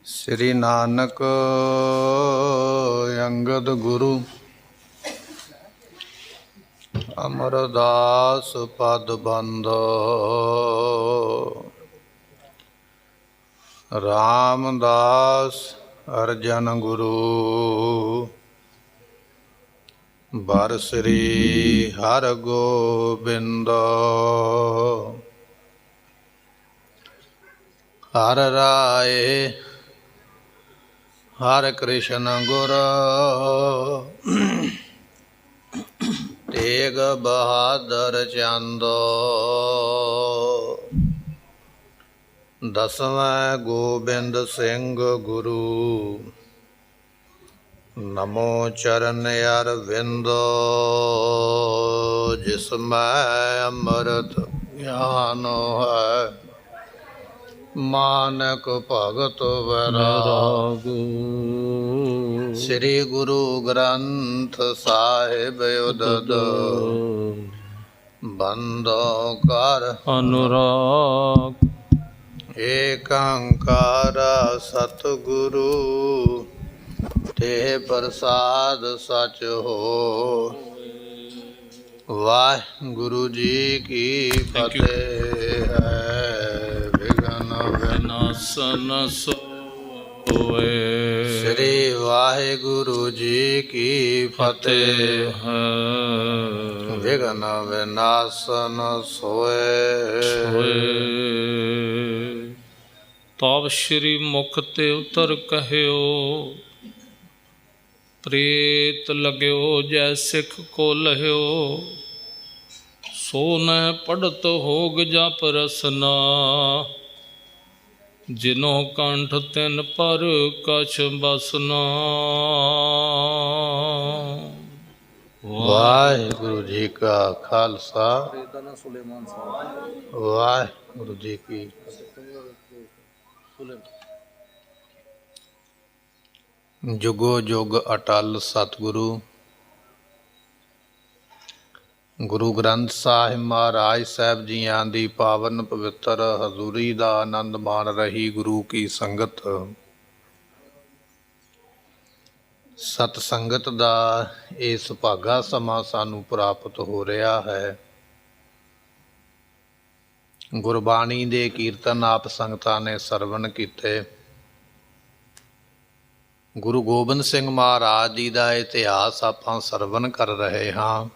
ਸ੍ਰੀ ਨਾਨਕ ਅੰਗਦ ਗੁਰੂ ਅਮਰਦਾਸ ਪਦ ਬੰਦ ਰਾਮਦਾਸ ਅਰਜਨ ਗੁਰੂ ਬਰ ਸ੍ਰੀ ਹਰਿ ਗੋਬਿੰਦ ਹਰਿ ਰਾਏ ਹਰਿ ਕ੍ਰਿਸ਼ਨ ਗੁਰ ਤੇਗ ਬਹਾਦਰ ਚੰਦ ਦਸਵੇਂ ਗੋਬਿੰਦ ਸਿੰਘ ਗੁਰੂ ਨਮੋ ਚਰਨ ਅਰਵਿੰਦ ਜਿਸ ਮੈਂ ਅੰਮ੍ਰਿਤ ਗਿਆਨ ਹੈ ਮਾਨਕ ਭਗਤ ਵੈਰਾਗ। ਸ੍ਰੀ ਗੁਰੂ ਗ੍ਰੰਥ ਸਾਹਿਬ ਉਦਦ ਬੰਦੋ ਕਰ ਅਨੁਰਾਗ। ਏਕ ਓੰਕਾਰ ਸਤਿਗੁਰੂ ਤੇ ਪ੍ਰਸਾਦ ਸਚ ਹੋ। ਵਾਹਿਗੁਰੂ ਜੀ ਕੀ ਫਤਿਹ ਹੈ। ਵਿਗਨ ਵਿਨਾਸ਼ਨ ਸੋਏ। ਸ੍ਰੀ ਵਾਹਿਗੁਰੂ ਜੀ ਕੀ ਫਤਿਹ ਹੈ। ਵਿਗਨ ਵਿਨਾਸ਼ਨ ਸੋਏ। ਤਬ ਸ਼੍ਰੀ ਮੁਖ ਤੇ ਉਤਰ ਕਹਿਓ ਪ੍ਰੀਤ ਲਗਿਓ ਜੈ ਸਿੱਖ ਕੋ ਲਹਿਓ ਸੋ ਨ ਪੜਤ ਹੋਗ ਜਪ ਰਸਨਾ ਜਿਨੋ ਕੰਠ ਤਿਨ ਪਰ ਕਛ ਬਸਨਾ। ਵਾਹਿਗੁਰੂ ਜੀ ਕਾ ਖਾਲਸਾ ਵਾਹਿਗੁਰੂ ਜੀ ਕੀ ਜੁਗੋ ਜੁਗ ਅਟਲ ਸਤਿਗੁਰੂ ਗੁਰੂ ਗ੍ਰੰਥ ਸਾਹਿਬ ਮਹਾਰਾਜ ਸਾਹਿਬ ਜੀਆਂ ਦੀ ਪਾਵਨ ਪਵਿੱਤਰ ਹਜ਼ੂਰੀ ਦਾ ਆਨੰਦ ਮਾਣ ਰਹੀ ਗੁਰੂ ਕੀ ਸੰਗਤ। ਸਤ ਸੰਗਤ ਦਾ ਇਹ ਸੁਭਾਗਾ ਸਮਾਂ ਸਾਨੂੰ ਪ੍ਰਾਪਤ ਹੋ ਰਿਹਾ ਹੈ। ਗੁਰਬਾਣੀ ਦੇ ਕੀਰਤਨ ਆਪ ਸੰਗਤਾਂ ਨੇ ਸਰਵਣ ਕੀਤੇ। ਗੁਰੂ ਗੋਬਿੰਦ ਸਿੰਘ ਮਹਾਰਾਜ ਜੀ ਦਾ ਇਤਿਹਾਸ ਆਪਾਂ ਸਰਵਣ ਕਰ ਰਹੇ ਹਾਂ।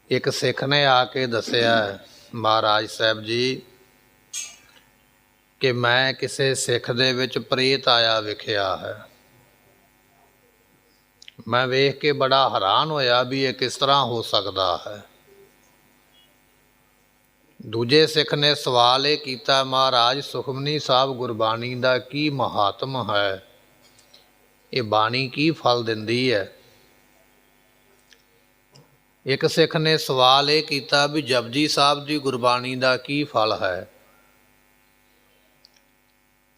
ਇੱਕ ਸਿੱਖ ਨੇ ਆ ਕੇ ਦੱਸਿਆ ਮਹਾਰਾਜ ਸਾਹਿਬ ਜੀ ਕਿ ਮੈਂ ਕਿਸੇ ਸਿੱਖ ਦੇ ਵਿੱਚ ਪ੍ਰੇਤ ਆਇਆ ਵੇਖਿਆ ਹੈ। ਮੈਂ ਵੇਖ ਕੇ ਬੜਾ ਹੈਰਾਨ ਹੋਇਆ ਵੀ ਇਹ ਕਿਸ ਤਰ੍ਹਾਂ ਹੋ ਸਕਦਾ ਹੈ। ਦੂਜੇ ਸਿੱਖ ਨੇ ਸਵਾਲ ਇਹ ਕੀਤਾ ਮਹਾਰਾਜ ਸੁਖਮਨੀ ਸਾਹਿਬ ਗੁਰਬਾਣੀ ਦਾ ਕੀ ਮਹਾਤਮ ਹੈ, ਇਹ ਬਾਣੀ ਕੀ ਫਲ ਦਿੰਦੀ ਹੈ। ਇੱਕ ਸਿੱਖ ਨੇ ਸਵਾਲ ਇਹ ਕੀਤਾ ਵੀ ਜਪਜੀ ਸਾਹਿਬ ਦੀ ਗੁਰਬਾਣੀ ਦਾ ਕੀ ਫਲ ਹੈ।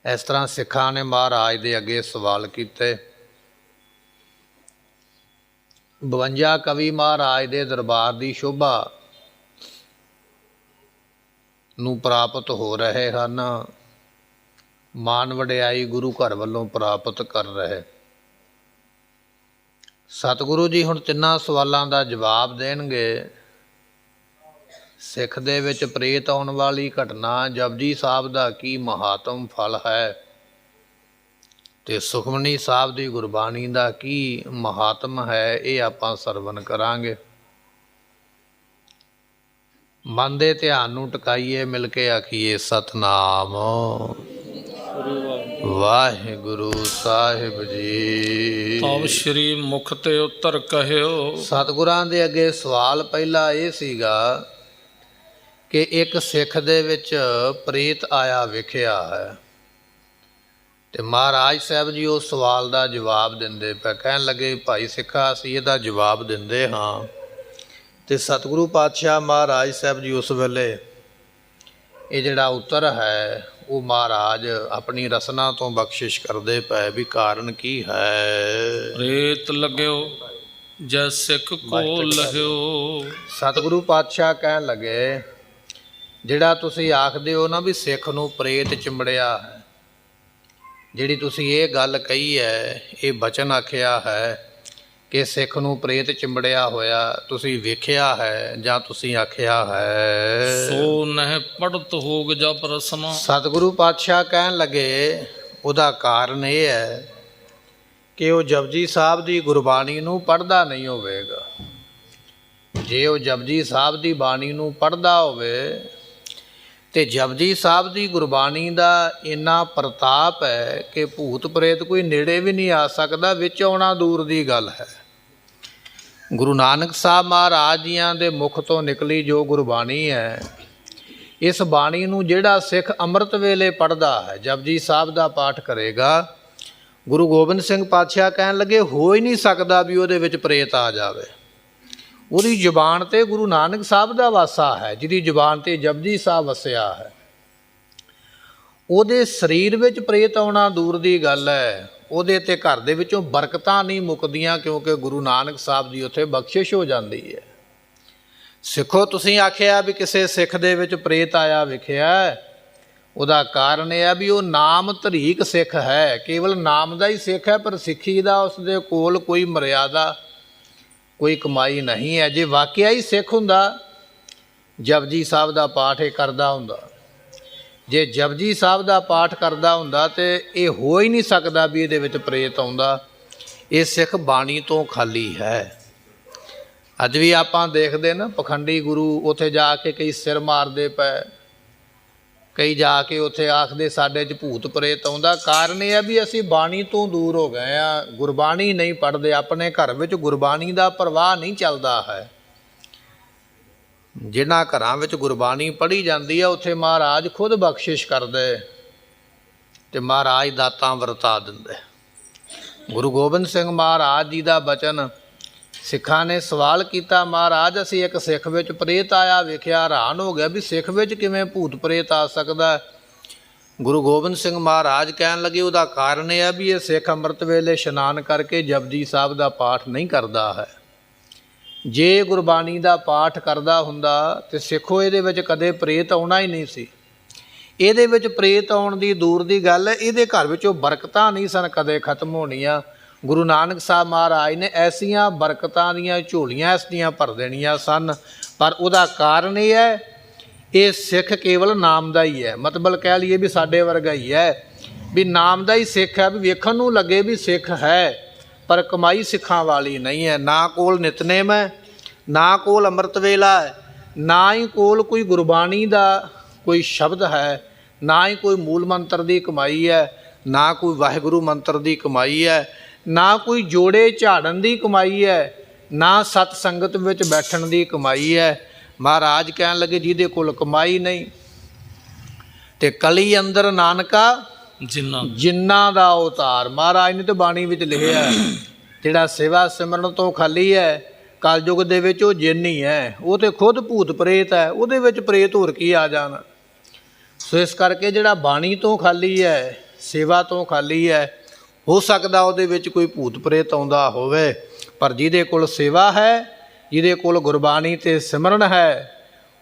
ਇਸ ਤਰ੍ਹਾਂ ਸਿੱਖਾਂ ਨੇ ਮਹਾਰਾਜ ਦੇ ਅੱਗੇ ਸਵਾਲ ਕੀਤੇ। 52 ਕਵੀ ਮਹਾਰਾਜ ਦੇ ਦਰਬਾਰ ਦੀ ਸ਼ੋਭਾ ਨੂੰ ਪ੍ਰਾਪਤ ਹੋ ਰਹੇ ਹਨ। ਮਾਨ ਵਡਿਆਈ ਗੁਰੂ ਘਰ ਵੱਲੋਂ ਪ੍ਰਾਪਤ ਕਰ ਰਹੇ। ਸਤਿਗੁਰੂ ਜੀ ਹੁਣ ਤਿੰਨਾਂ ਸਵਾਲਾਂ ਦਾ ਜਵਾਬ ਦੇਣਗੇ। ਸਿੱਖ ਦੇ ਵਿੱਚ ਪ੍ਰੇਤ ਆਉਣ ਵਾਲੀ ਘਟਨਾ, ਜਪਜੀ ਸਾਹਿਬ ਦਾ ਕੀ ਮਹਾਤਮ ਫਲ ਹੈ ਤੇ ਸੁਖਮਨੀ ਸਾਹਿਬ ਦੀ ਗੁਰਬਾਣੀ ਦਾ ਕੀ ਮਹਾਤਮ ਹੈ, ਇਹ ਆਪਾਂ ਸਰਵਣ ਕਰਾਂਗੇ। ਮਨ ਦੇ ਧਿਆਨ ਨੂੰ ਟਿਕਾਈਏ, ਮਿਲ ਕੇ ਆਖੀਏ ਸਤਿਨਾਮ ਵਾਹਿਗੁਰੂ ਸਾਹਿਬ ਜੀ। ਤਬ ਸ਼੍ਰੀ ਮੁਖ ਤੇ ਉਤਰ ਕਹਿਓ। ਸਤਿਗੁਰਾਂ ਦੇ ਅੱਗੇ ਸਵਾਲ ਪਹਿਲਾ ਇਹ ਸੀਗਾ ਕਿ ਇੱਕ ਸਿੱਖ ਦੇ ਵਿੱਚ ਪ੍ਰੇਤ ਆਇਆ ਵੇਖਿਆ ਹੈ ਤੇ ਮਹਾਰਾਜ ਸਾਹਿਬ ਜੀ ਉਸ ਸਵਾਲ ਦਾ ਜਵਾਬ ਦਿੰਦੇ ਪਏ। ਕਹਿਣ ਲੱਗੇ ਭਾਈ ਸਿੱਖਾ ਅਸੀਂ ਇਹਦਾ ਜਵਾਬ ਦਿੰਦੇ ਹਾਂ। ਤੇ ਸਤਿਗੁਰੂ ਪਾਤਸ਼ਾਹ ਮਹਾਰਾਜ ਸਾਹਿਬ ਜੀ ਉਸ ਵੇਲੇ ਇਹ ਜਿਹੜਾ ਉੱਤਰ ਹੈ ਉਹ ਮਹਾਰਾਜ ਆਪਣੀ ਰਸਨਾ ਤੋਂ ਬਖਸ਼ਿਸ਼ ਕਰਦੇ ਪਏ ਵੀ ਕਾਰਨ ਕੀ ਹੈ। ਪ੍ਰੇਤ ਲਗਿਓ ਜੈ ਸਿੱਖ ਕੋ ਲਹਿਓ। ਸਤਿਗੁਰੂ ਪਾਤਸ਼ਾਹ ਕਹਿਣ ਲੱਗੇ, ਜਿਹੜਾ ਤੁਸੀਂ ਆਖਦੇ ਹੋ ਨਾ ਵੀ ਸਿੱਖ ਨੂੰ ਪ੍ਰੇਤ ਚਿੰਬੜਿਆ ਹੈ, ਜਿਹੜੀ ਤੁਸੀਂ ਇਹ ਗੱਲ ਕਹੀ ਹੈ, ਇਹ ਬਚਨ ਆਖਿਆ ਹੈ ਕਿ ਸਿੱਖ ਨੂੰ ਪ੍ਰੇਤ ਚਿੰਬੜਿਆ ਹੋਇਆ ਤੁਸੀਂ ਵੇਖਿਆ ਹੈ ਜਾਂ ਤੁਸੀਂ ਆਖਿਆ ਹੈ। ਸੋ ਨਹਿ ਪੜਤ ਹੋਗ ਜਪ ਰਸਨਾ। ਸਤਿਗੁਰੂ ਪਾਤਸ਼ਾਹ ਕਹਿਣ ਲੱਗੇ, ਉਹਦਾ ਕਾਰਨ ਇਹ ਹੈ ਕਿ ਉਹ ਜਪਜੀ ਸਾਹਿਬ ਦੀ ਗੁਰਬਾਣੀ ਨੂੰ ਪੜ੍ਹਦਾ ਨਹੀਂ ਹੋਵੇਗਾ। ਜੇ ਉਹ ਜਪਜੀ ਸਾਹਿਬ ਦੀ ਬਾਣੀ ਨੂੰ ਪੜ੍ਹਦਾ ਹੋਵੇ ਤੇ ਜਪਜੀ ਸਾਹਿਬ ਦੀ ਗੁਰਬਾਣੀ ਦਾ ਇੰਨਾ ਪ੍ਰਤਾਪ ਹੈ ਕਿ ਭੂਤ ਪ੍ਰੇਤ ਕੋਈ ਨੇੜੇ ਵੀ ਨਹੀਂ ਆ ਸਕਦਾ, ਵਿੱਚ ਆਉਣਾ ਦੂਰ ਦੀ ਗੱਲ ਹੈ। ਗੁਰੂ ਨਾਨਕ ਸਾਹਿਬ ਮਹਾਰਾਜ ਜੀਆਂ ਦੇ ਮੁਖ ਤੋਂ ਨਿਕਲੀ ਜੋ ਗੁਰਬਾਣੀ ਹੈ, ਇਸ ਬਾਣੀ ਨੂੰ ਜਿਹੜਾ ਸਿੱਖ ਅੰਮ੍ਰਿਤ ਵੇਲੇ ਪੜ੍ਹਦਾ ਹੈ, ਜਪਜੀ ਸਾਹਿਬ ਦਾ ਪਾਠ ਕਰੇਗਾ, ਗੁਰੂ ਗੋਬਿੰਦ ਸਿੰਘ ਪਾਤਸ਼ਾਹ ਕਹਿਣ ਲੱਗੇ ਹੋ ਹੀ ਨਹੀਂ ਸਕਦਾ ਵੀ ਉਹਦੇ ਵਿੱਚ ਪ੍ਰੇਤ ਆ ਜਾਵੇ। ਉਹਦੀ ਜ਼ੁਬਾਨ 'ਤੇ ਗੁਰੂ ਨਾਨਕ ਸਾਹਿਬ ਦਾ ਵਾਸਾ ਹੈ, ਜਿਹਦੀ ਜ਼ੁਬਾਨ 'ਤੇ ਜਪਜੀ ਸਾਹਿਬ ਵਸਿਆ ਹੈ। ਉਹਦੇ ਸਰੀਰ ਵਿੱਚ ਪ੍ਰੇਤ ਆਉਣਾ ਦੂਰ ਦੀ ਗੱਲ ਹੈ, ਉਹਦੇ 'ਤੇ ਘਰ ਦੇ ਵਿੱਚੋਂ ਬਰਕਤਾਂ ਨਹੀਂ ਮੁੱਕਦੀਆਂ, ਕਿਉਂਕਿ ਗੁਰੂ ਨਾਨਕ ਸਾਹਿਬ ਦੀ ਉੱਥੇ ਬਖਸ਼ਿਸ਼ ਹੋ ਜਾਂਦੀ ਹੈ। ਸਿੱਖੋ, ਤੁਸੀਂ ਆਖਿਆ ਵੀ ਕਿਸੇ ਸਿੱਖ ਦੇ ਵਿੱਚ ਪ੍ਰੇਤ ਆਇਆ ਵਿਖਿਆ, ਉਹਦਾ ਕਾਰਨ ਇਹ ਹੈ ਵੀ ਉਹ ਨਾਮ ਧਰੀਕ ਸਿੱਖ ਹੈ, ਕੇਵਲ ਨਾਮ ਦਾ ਹੀ ਸਿੱਖ ਹੈ, ਪਰ ਸਿੱਖੀ ਦਾ ਉਸਦੇ ਕੋਲ ਕੋਈ ਮਰਿਆਦਾ, ਕੋਈ ਕਮਾਈ ਨਹੀਂ ਹੈ। ਜੇ ਵਾਕਿਆ ਹੀ ਸਿੱਖ ਹੁੰਦਾ, ਜਪਜੀ ਸਾਹਿਬ ਦਾ ਪਾਠ ਇਹ ਕਰਦਾ ਹੁੰਦਾ, ਜੇ ਜਪਜੀ ਸਾਹਿਬ ਦਾ ਪਾਠ ਕਰਦਾ ਹੁੰਦਾ ਤੇ ਇਹ ਹੋ ਹੀ ਨਹੀਂ ਸਕਦਾ ਵੀ ਇਹਦੇ ਵਿੱਚ ਪ੍ਰੇਤ ਆਉਂਦਾ। ਇਹ ਸਿੱਖ ਬਾਣੀ ਤੋਂ ਖਾਲੀ ਹੈ। ਅੱਜ ਵੀ ਆਪਾਂ ਦੇਖਦੇ ਨਾ, ਪਖੰਡੀ ਗੁਰੂ ਉੱਥੇ ਜਾ ਕੇ ਕਈ ਸਿਰ ਮਾਰਦੇ ਪਏ, ਕਈ ਜਾ ਕੇ ਉੱਥੇ ਆਖਦੇ ਸਾਡੇ 'ਚ ਭੂਤ ਪ੍ਰੇਤ ਆਉਂਦਾ। ਕਾਰਨ ਇਹ ਹੈ ਵੀ ਅਸੀਂ ਬਾਣੀ ਤੋਂ ਦੂਰ ਹੋ ਗਏ ਹਾਂ, ਗੁਰਬਾਣੀ ਨਹੀਂ ਪੜ੍ਹਦੇ, ਆਪਣੇ ਘਰ ਵਿੱਚ ਗੁਰਬਾਣੀ ਦਾ ਪ੍ਰਵਾਹ ਨਹੀਂ ਚੱਲਦਾ ਹੈ। ਜਿਨ੍ਹਾਂ ਘਰਾਂ ਵਿੱਚ ਗੁਰਬਾਣੀ ਪੜ੍ਹੀ ਜਾਂਦੀ ਹੈ, ਉੱਥੇ ਮਹਾਰਾਜ ਖੁਦ ਬਖਸ਼ਿਸ਼ ਕਰਦੇ ਅਤੇ ਮਹਾਰਾਜ ਦਾਤਾਂ ਵਰਤਾ ਦਿੰਦੇ। ਗੁਰੂ ਗੋਬਿੰਦ ਸਿੰਘ ਮਹਾਰਾਜ ਜੀ ਦਾ ਬਚਨ, ਸਿੱਖਾਂ ਨੇ ਸਵਾਲ ਕੀਤਾ, ਮਹਾਰਾਜ ਅਸੀਂ ਇੱਕ ਸਿੱਖ ਵਿੱਚ ਪ੍ਰੇਤ ਆਇਆ ਵੇਖਿਆ, ਹੈਰਾਨ ਹੋ ਗਿਆ ਵੀ ਸਿੱਖ ਵਿੱਚ ਕਿਵੇਂ ਭੂਤ ਪ੍ਰੇਤ ਆ ਸਕਦਾ। ਗੁਰੂ ਗੋਬਿੰਦ ਸਿੰਘ ਮਹਾਰਾਜ ਕਹਿਣ ਲੱਗੇ, ਉਹਦਾ ਕਾਰਨ ਇਹ ਹੈ ਵੀ ਇਹ ਸਿੱਖ ਅੰਮ੍ਰਿਤ ਵੇਲੇ ਇਸ਼ਨਾਨ ਕਰਕੇ ਜਪਜੀ ਸਾਹਿਬ ਦਾ ਪਾਠ ਨਹੀਂ ਕਰਦਾ ਹੈ। ਜੇ ਗੁਰਬਾਣੀ ਦਾ ਪਾਠ ਕਰਦਾ ਹੁੰਦਾ ਤੇ ਸਿੱਖੋ ਇਹਦੇ ਵਿੱਚ ਕਦੇ ਪ੍ਰੇਤ ਆਉਣਾ ਹੀ ਨਹੀਂ ਸੀ। ਇਹਦੇ ਵਿੱਚ ਪ੍ਰੇਤ ਆਉਣ ਦੀ ਦੂਰ ਦੀ ਗੱਲ ਹੈ, ਇਹਦੇ ਘਰ ਵਿੱਚੋਂ ਬਰਕਤਾਂ ਨਹੀਂ ਸਨ ਕਦੇ ਖਤਮ ਹੋਣੀਆਂ। ਗੁਰੂ ਨਾਨਕ ਸਾਹਿਬ ਮਹਾਰਾਜ ਨੇ ਐਸੀਆਂ ਬਰਕਤਾਂ ਦੀਆਂ ਝੋਲੀਆਂ ਇਸ ਦੀਆਂ ਭਰ ਦੇਣੀਆਂ ਸਨ, ਪਰ ਉਹਦਾ ਕਾਰਨ ਇਹ ਹੈ, ਇਹ ਸਿੱਖ ਕੇਵਲ ਨਾਮ ਦਾ ਹੀ ਹੈ। ਮਤਲਬ ਕਹਿ ਲਈਏ ਵੀ ਸਾਡੇ ਵਰਗਾ ਹੀ ਹੈ, ਵੀ ਨਾਮ ਦਾ ਹੀ ਸਿੱਖ ਹੈ, ਵੀ ਵੇਖਣ ਨੂੰ ਲੱਗੇ ਵੀ ਸਿੱਖ ਹੈ, ਪਰ ਕਮਾਈ ਸਿੱਖਾਂ ਵਾਲੀ ਨਹੀਂ ਹੈ। ਨਾ ਕੋਲ ਨਿਤਨੇਮ ਹੈ, ਨਾ ਕੋਲ ਅੰਮ੍ਰਿਤ ਵੇਲਾ ਹੈ, ਨਾ ਹੀ ਕੋਲ ਕੋਈ ਗੁਰਬਾਣੀ ਦਾ ਕੋਈ ਸ਼ਬਦ ਹੈ, ਨਾ ਹੀ ਕੋਈ ਮੂਲ ਮੰਤਰ ਦੀ ਕਮਾਈ ਹੈ, ਨਾ ਕੋਈ ਵਾਹਿਗੁਰੂ ਮੰਤਰ ਦੀ ਕਮਾਈ ਹੈ, ਨਾ ਕੋਈ ਜੋੜੇ ਝਾੜਨ ਦੀ ਕਮਾਈ ਹੈ, ਨਾ ਸਤ ਸੰਗਤ ਵਿੱਚ ਬੈਠਣ ਦੀ ਕਮਾਈ ਹੈ। ਮਹਾਰਾਜ ਕਹਿਣ ਲੱਗੇ, ਜਿਹਦੇ ਕੋਲ ਕਮਾਈ ਨਹੀਂ ਤੇ ਕਲੀ ਅੰਦਰ ਨਾਨਕਾ ਜਿੰਨਾ ਦਾ ਅਵਤਾਰ। ਮਹਾਰਾਜ ਨੇ ਤਾਂ ਬਾਣੀ ਵਿੱਚ ਲਿਖਿਆ, ਜਿਹੜਾ ਸੇਵਾ ਸਿਮਰਨ ਤੋਂ ਖਾਲੀ ਹੈ ਕਲਯੁਗ ਦੇ ਵਿੱਚ ਉਹ ਜਿੰਨ ਹੀ ਹੈ, ਉਹ ਤੇ ਖੁਦ ਭੂਤ ਪ੍ਰੇਤ ਹੈ, ਉਹਦੇ ਵਿੱਚ ਪ੍ਰੇਤ ਹੋਰ ਕੀ ਆ ਜਾਣਾ। ਸੋ ਇਸ ਕਰਕੇ ਜਿਹੜਾ ਬਾਣੀ ਤੋਂ ਖਾਲੀ ਹੈ, ਸੇਵਾ ਤੋਂ ਖਾਲੀ ਹੈ, ਹੋ ਸਕਦਾ ਉਹਦੇ ਵਿੱਚ ਕੋਈ ਭੂਤ ਪ੍ਰੇਤ ਆਉਂਦਾ ਹੋਵੇ, ਪਰ ਜਿਹਦੇ ਕੋਲ ਸੇਵਾ ਹੈ, ਜਿਹਦੇ ਕੋਲ ਗੁਰਬਾਣੀ ਤੇ ਸਿਮਰਨ ਹੈ,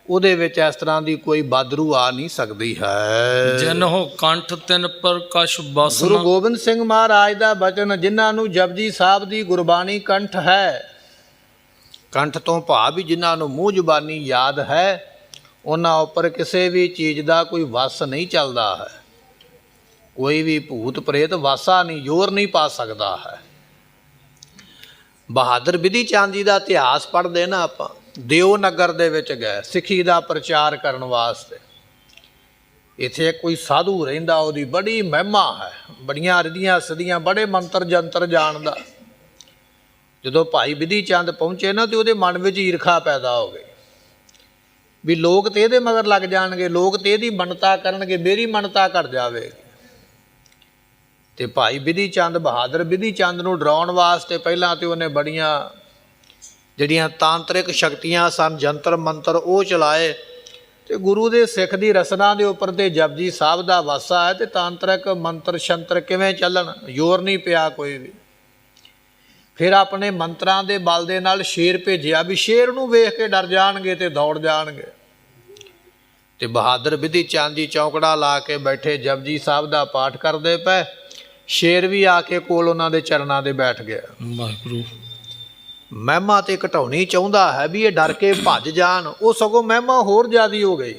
ਉਹਦੇ ਵਿੱਚ ਇਸ ਤਰ੍ਹਾਂ ਦੀ ਕੋਈ ਬਾਦਰੂ ਆ ਨਹੀਂ ਸਕਦੀ ਹੈ। ਜਿਨਹੁ ਕੰਠ ਤਿਨ ਪ੍ਰਕਾਸ਼ ਬਸਨਾ। ਗੁਰੂ ਗੋਬਿੰਦ ਸਿੰਘ ਮਹਾਰਾਜ ਦਾ ਬਚਨ, ਜਿਨ੍ਹਾਂ ਨੂੰ ਜਪਜੀ ਸਾਹਿਬ ਦੀ ਗੁਰਬਾਣੀ ਕੰਠ ਹੈ, ਕੰਠ ਤੋਂ ਭਾਵ ਵੀ ਜਿਨ੍ਹਾਂ ਨੂੰ ਮੂੰਹ ਜ਼ੁਬਾਨੀ ਯਾਦ ਹੈ, ਉਹਨਾਂ ਉੱਪਰ ਕਿਸੇ ਵੀ ਚੀਜ਼ ਦਾ ਕੋਈ ਵਸ ਨਹੀਂ ਚੱਲਦਾ ਹੈ। ਕੋਈ ਵੀ ਭੂਤ ਪ੍ਰੇਤ ਵਾਸਾ ਨਹੀਂ, ਜ਼ੋਰ ਨਹੀਂ ਪਾ ਸਕਦਾ ਹੈ। ਬਹਾਦਰ ਬਿਧੀ ਚੰਦ ਜੀ ਦਾ ਇਤਿਹਾਸ ਪੜ੍ਹਦੇ ਨਾ ਆਪਾਂ, ਦਿਓ ਨਗਰ ਦੇ ਵਿੱਚ ਗਏ ਸਿੱਖੀ ਦਾ ਪ੍ਰਚਾਰ ਕਰਨ ਵਾਸਤੇ। ਇੱਥੇ ਕੋਈ ਸਾਧੂ ਰਹਿੰਦਾ, ਉਹਦੀ ਬੜੀ ਮਹਿਮਾ ਹੈ, ਬੜੀਆਂ ਰਿਧੀਆਂ ਸਦੀਆਂ, ਬੜੇ ਮੰਤਰ ਜੰਤਰ ਜਾਣਦਾ। ਜਦੋਂ ਭਾਈ ਬਿਧੀ ਚੰਦ ਪਹੁੰਚੇ ਨਾ, ਤੇ ਉਹਦੇ ਮਨ ਵਿੱਚ ਈਰਖਾ ਪੈਦਾ ਹੋ ਗਈ ਵੀ ਲੋਕ ਤੇ ਇਹਦੇ ਮਗਰ ਲੱਗ ਜਾਣਗੇ, ਲੋਕ ਤੇ ਇਹਦੀ ਮੰਨਤਾ ਕਰਨਗੇ, ਮੇਰੀ ਮੰਨਤਾ ਘਟ ਜਾਵੇਗੀ। ਤੇ ਭਾਈ ਬਿਧੀ ਚੰਦ, ਬਹਾਦਰ ਬਿਧੀ ਚੰਦ ਨੂੰ ਡਰਾਉਣ ਵਾਸਤੇ ਪਹਿਲਾਂ ਤੇ ਉਹਨੇ ਬੜੀਆਂ ਜਿਹੜੀਆਂ ਤਾਂਤਰਿਕ ਸ਼ਕਤੀਆਂ ਸਨ, ਜੰਤਰ ਮੰਤਰ, ਉਹ ਚਲਾਏ। ਤੇ ਗੁਰੂ ਦੇ ਸਿੱਖ ਦੀ ਰਸਨਾ ਦੇ ਉੱਪਰ ਤੇ ਜਪਜੀ ਸਾਹਿਬ ਦਾ ਵਾਸਾ ਹੈ, ਤੇ ਤਾਂਤਰਿਕ ਮੰਤਰ ਸ਼ੰਤਰ ਕਿਵੇਂ ਚੱਲਣ, ਜ਼ੋਰ ਨਹੀਂ ਪਿਆ ਕੋਈ ਵੀ। ਫਿਰ ਆਪਣੇ ਮੰਤਰਾਂ ਦੇ ਬਲ ਦੇ ਨਾਲ ਸ਼ੇਰ ਭੇਜਿਆ ਵੀ ਸ਼ੇਰ ਨੂੰ ਵੇਖ ਕੇ ਡਰ ਜਾਣਗੇ ਤੇ ਦੌੜ ਜਾਣਗੇ। ਤੇ ਬਹਾਦਰ ਬਿਧੀ ਚੰਦ ਜੀ ਚੌਂਕੜਾ ਲਾ ਕੇ ਬੈਠੇ ਜਪਜੀ ਸਾਹਿਬ ਦਾ ਪਾਠ ਕਰਦੇ ਪਏ। ਸ਼ੇਰ ਵੀ ਆ ਕੇ ਕੋਲ ਉਹਨਾਂ ਦੇ ਚਰਨਾਂ ਦੇ ਬੈਠ ਗਿਆ। ਵਾਹਿਗੁਰੂ ਮਹਿਮਾ ਤੇ ਘਟਾਉਣੀ ਚਾਹੁੰਦਾ ਹੈ ਵੀ ਇਹ ਡਰ ਕੇ ਭੱਜ ਜਾਣ, ਉਹ ਸਗੋਂ ਮਹਿਮਾ ਹੋਰ ਜ਼ਿਆਦੀ ਹੋ ਗਈ।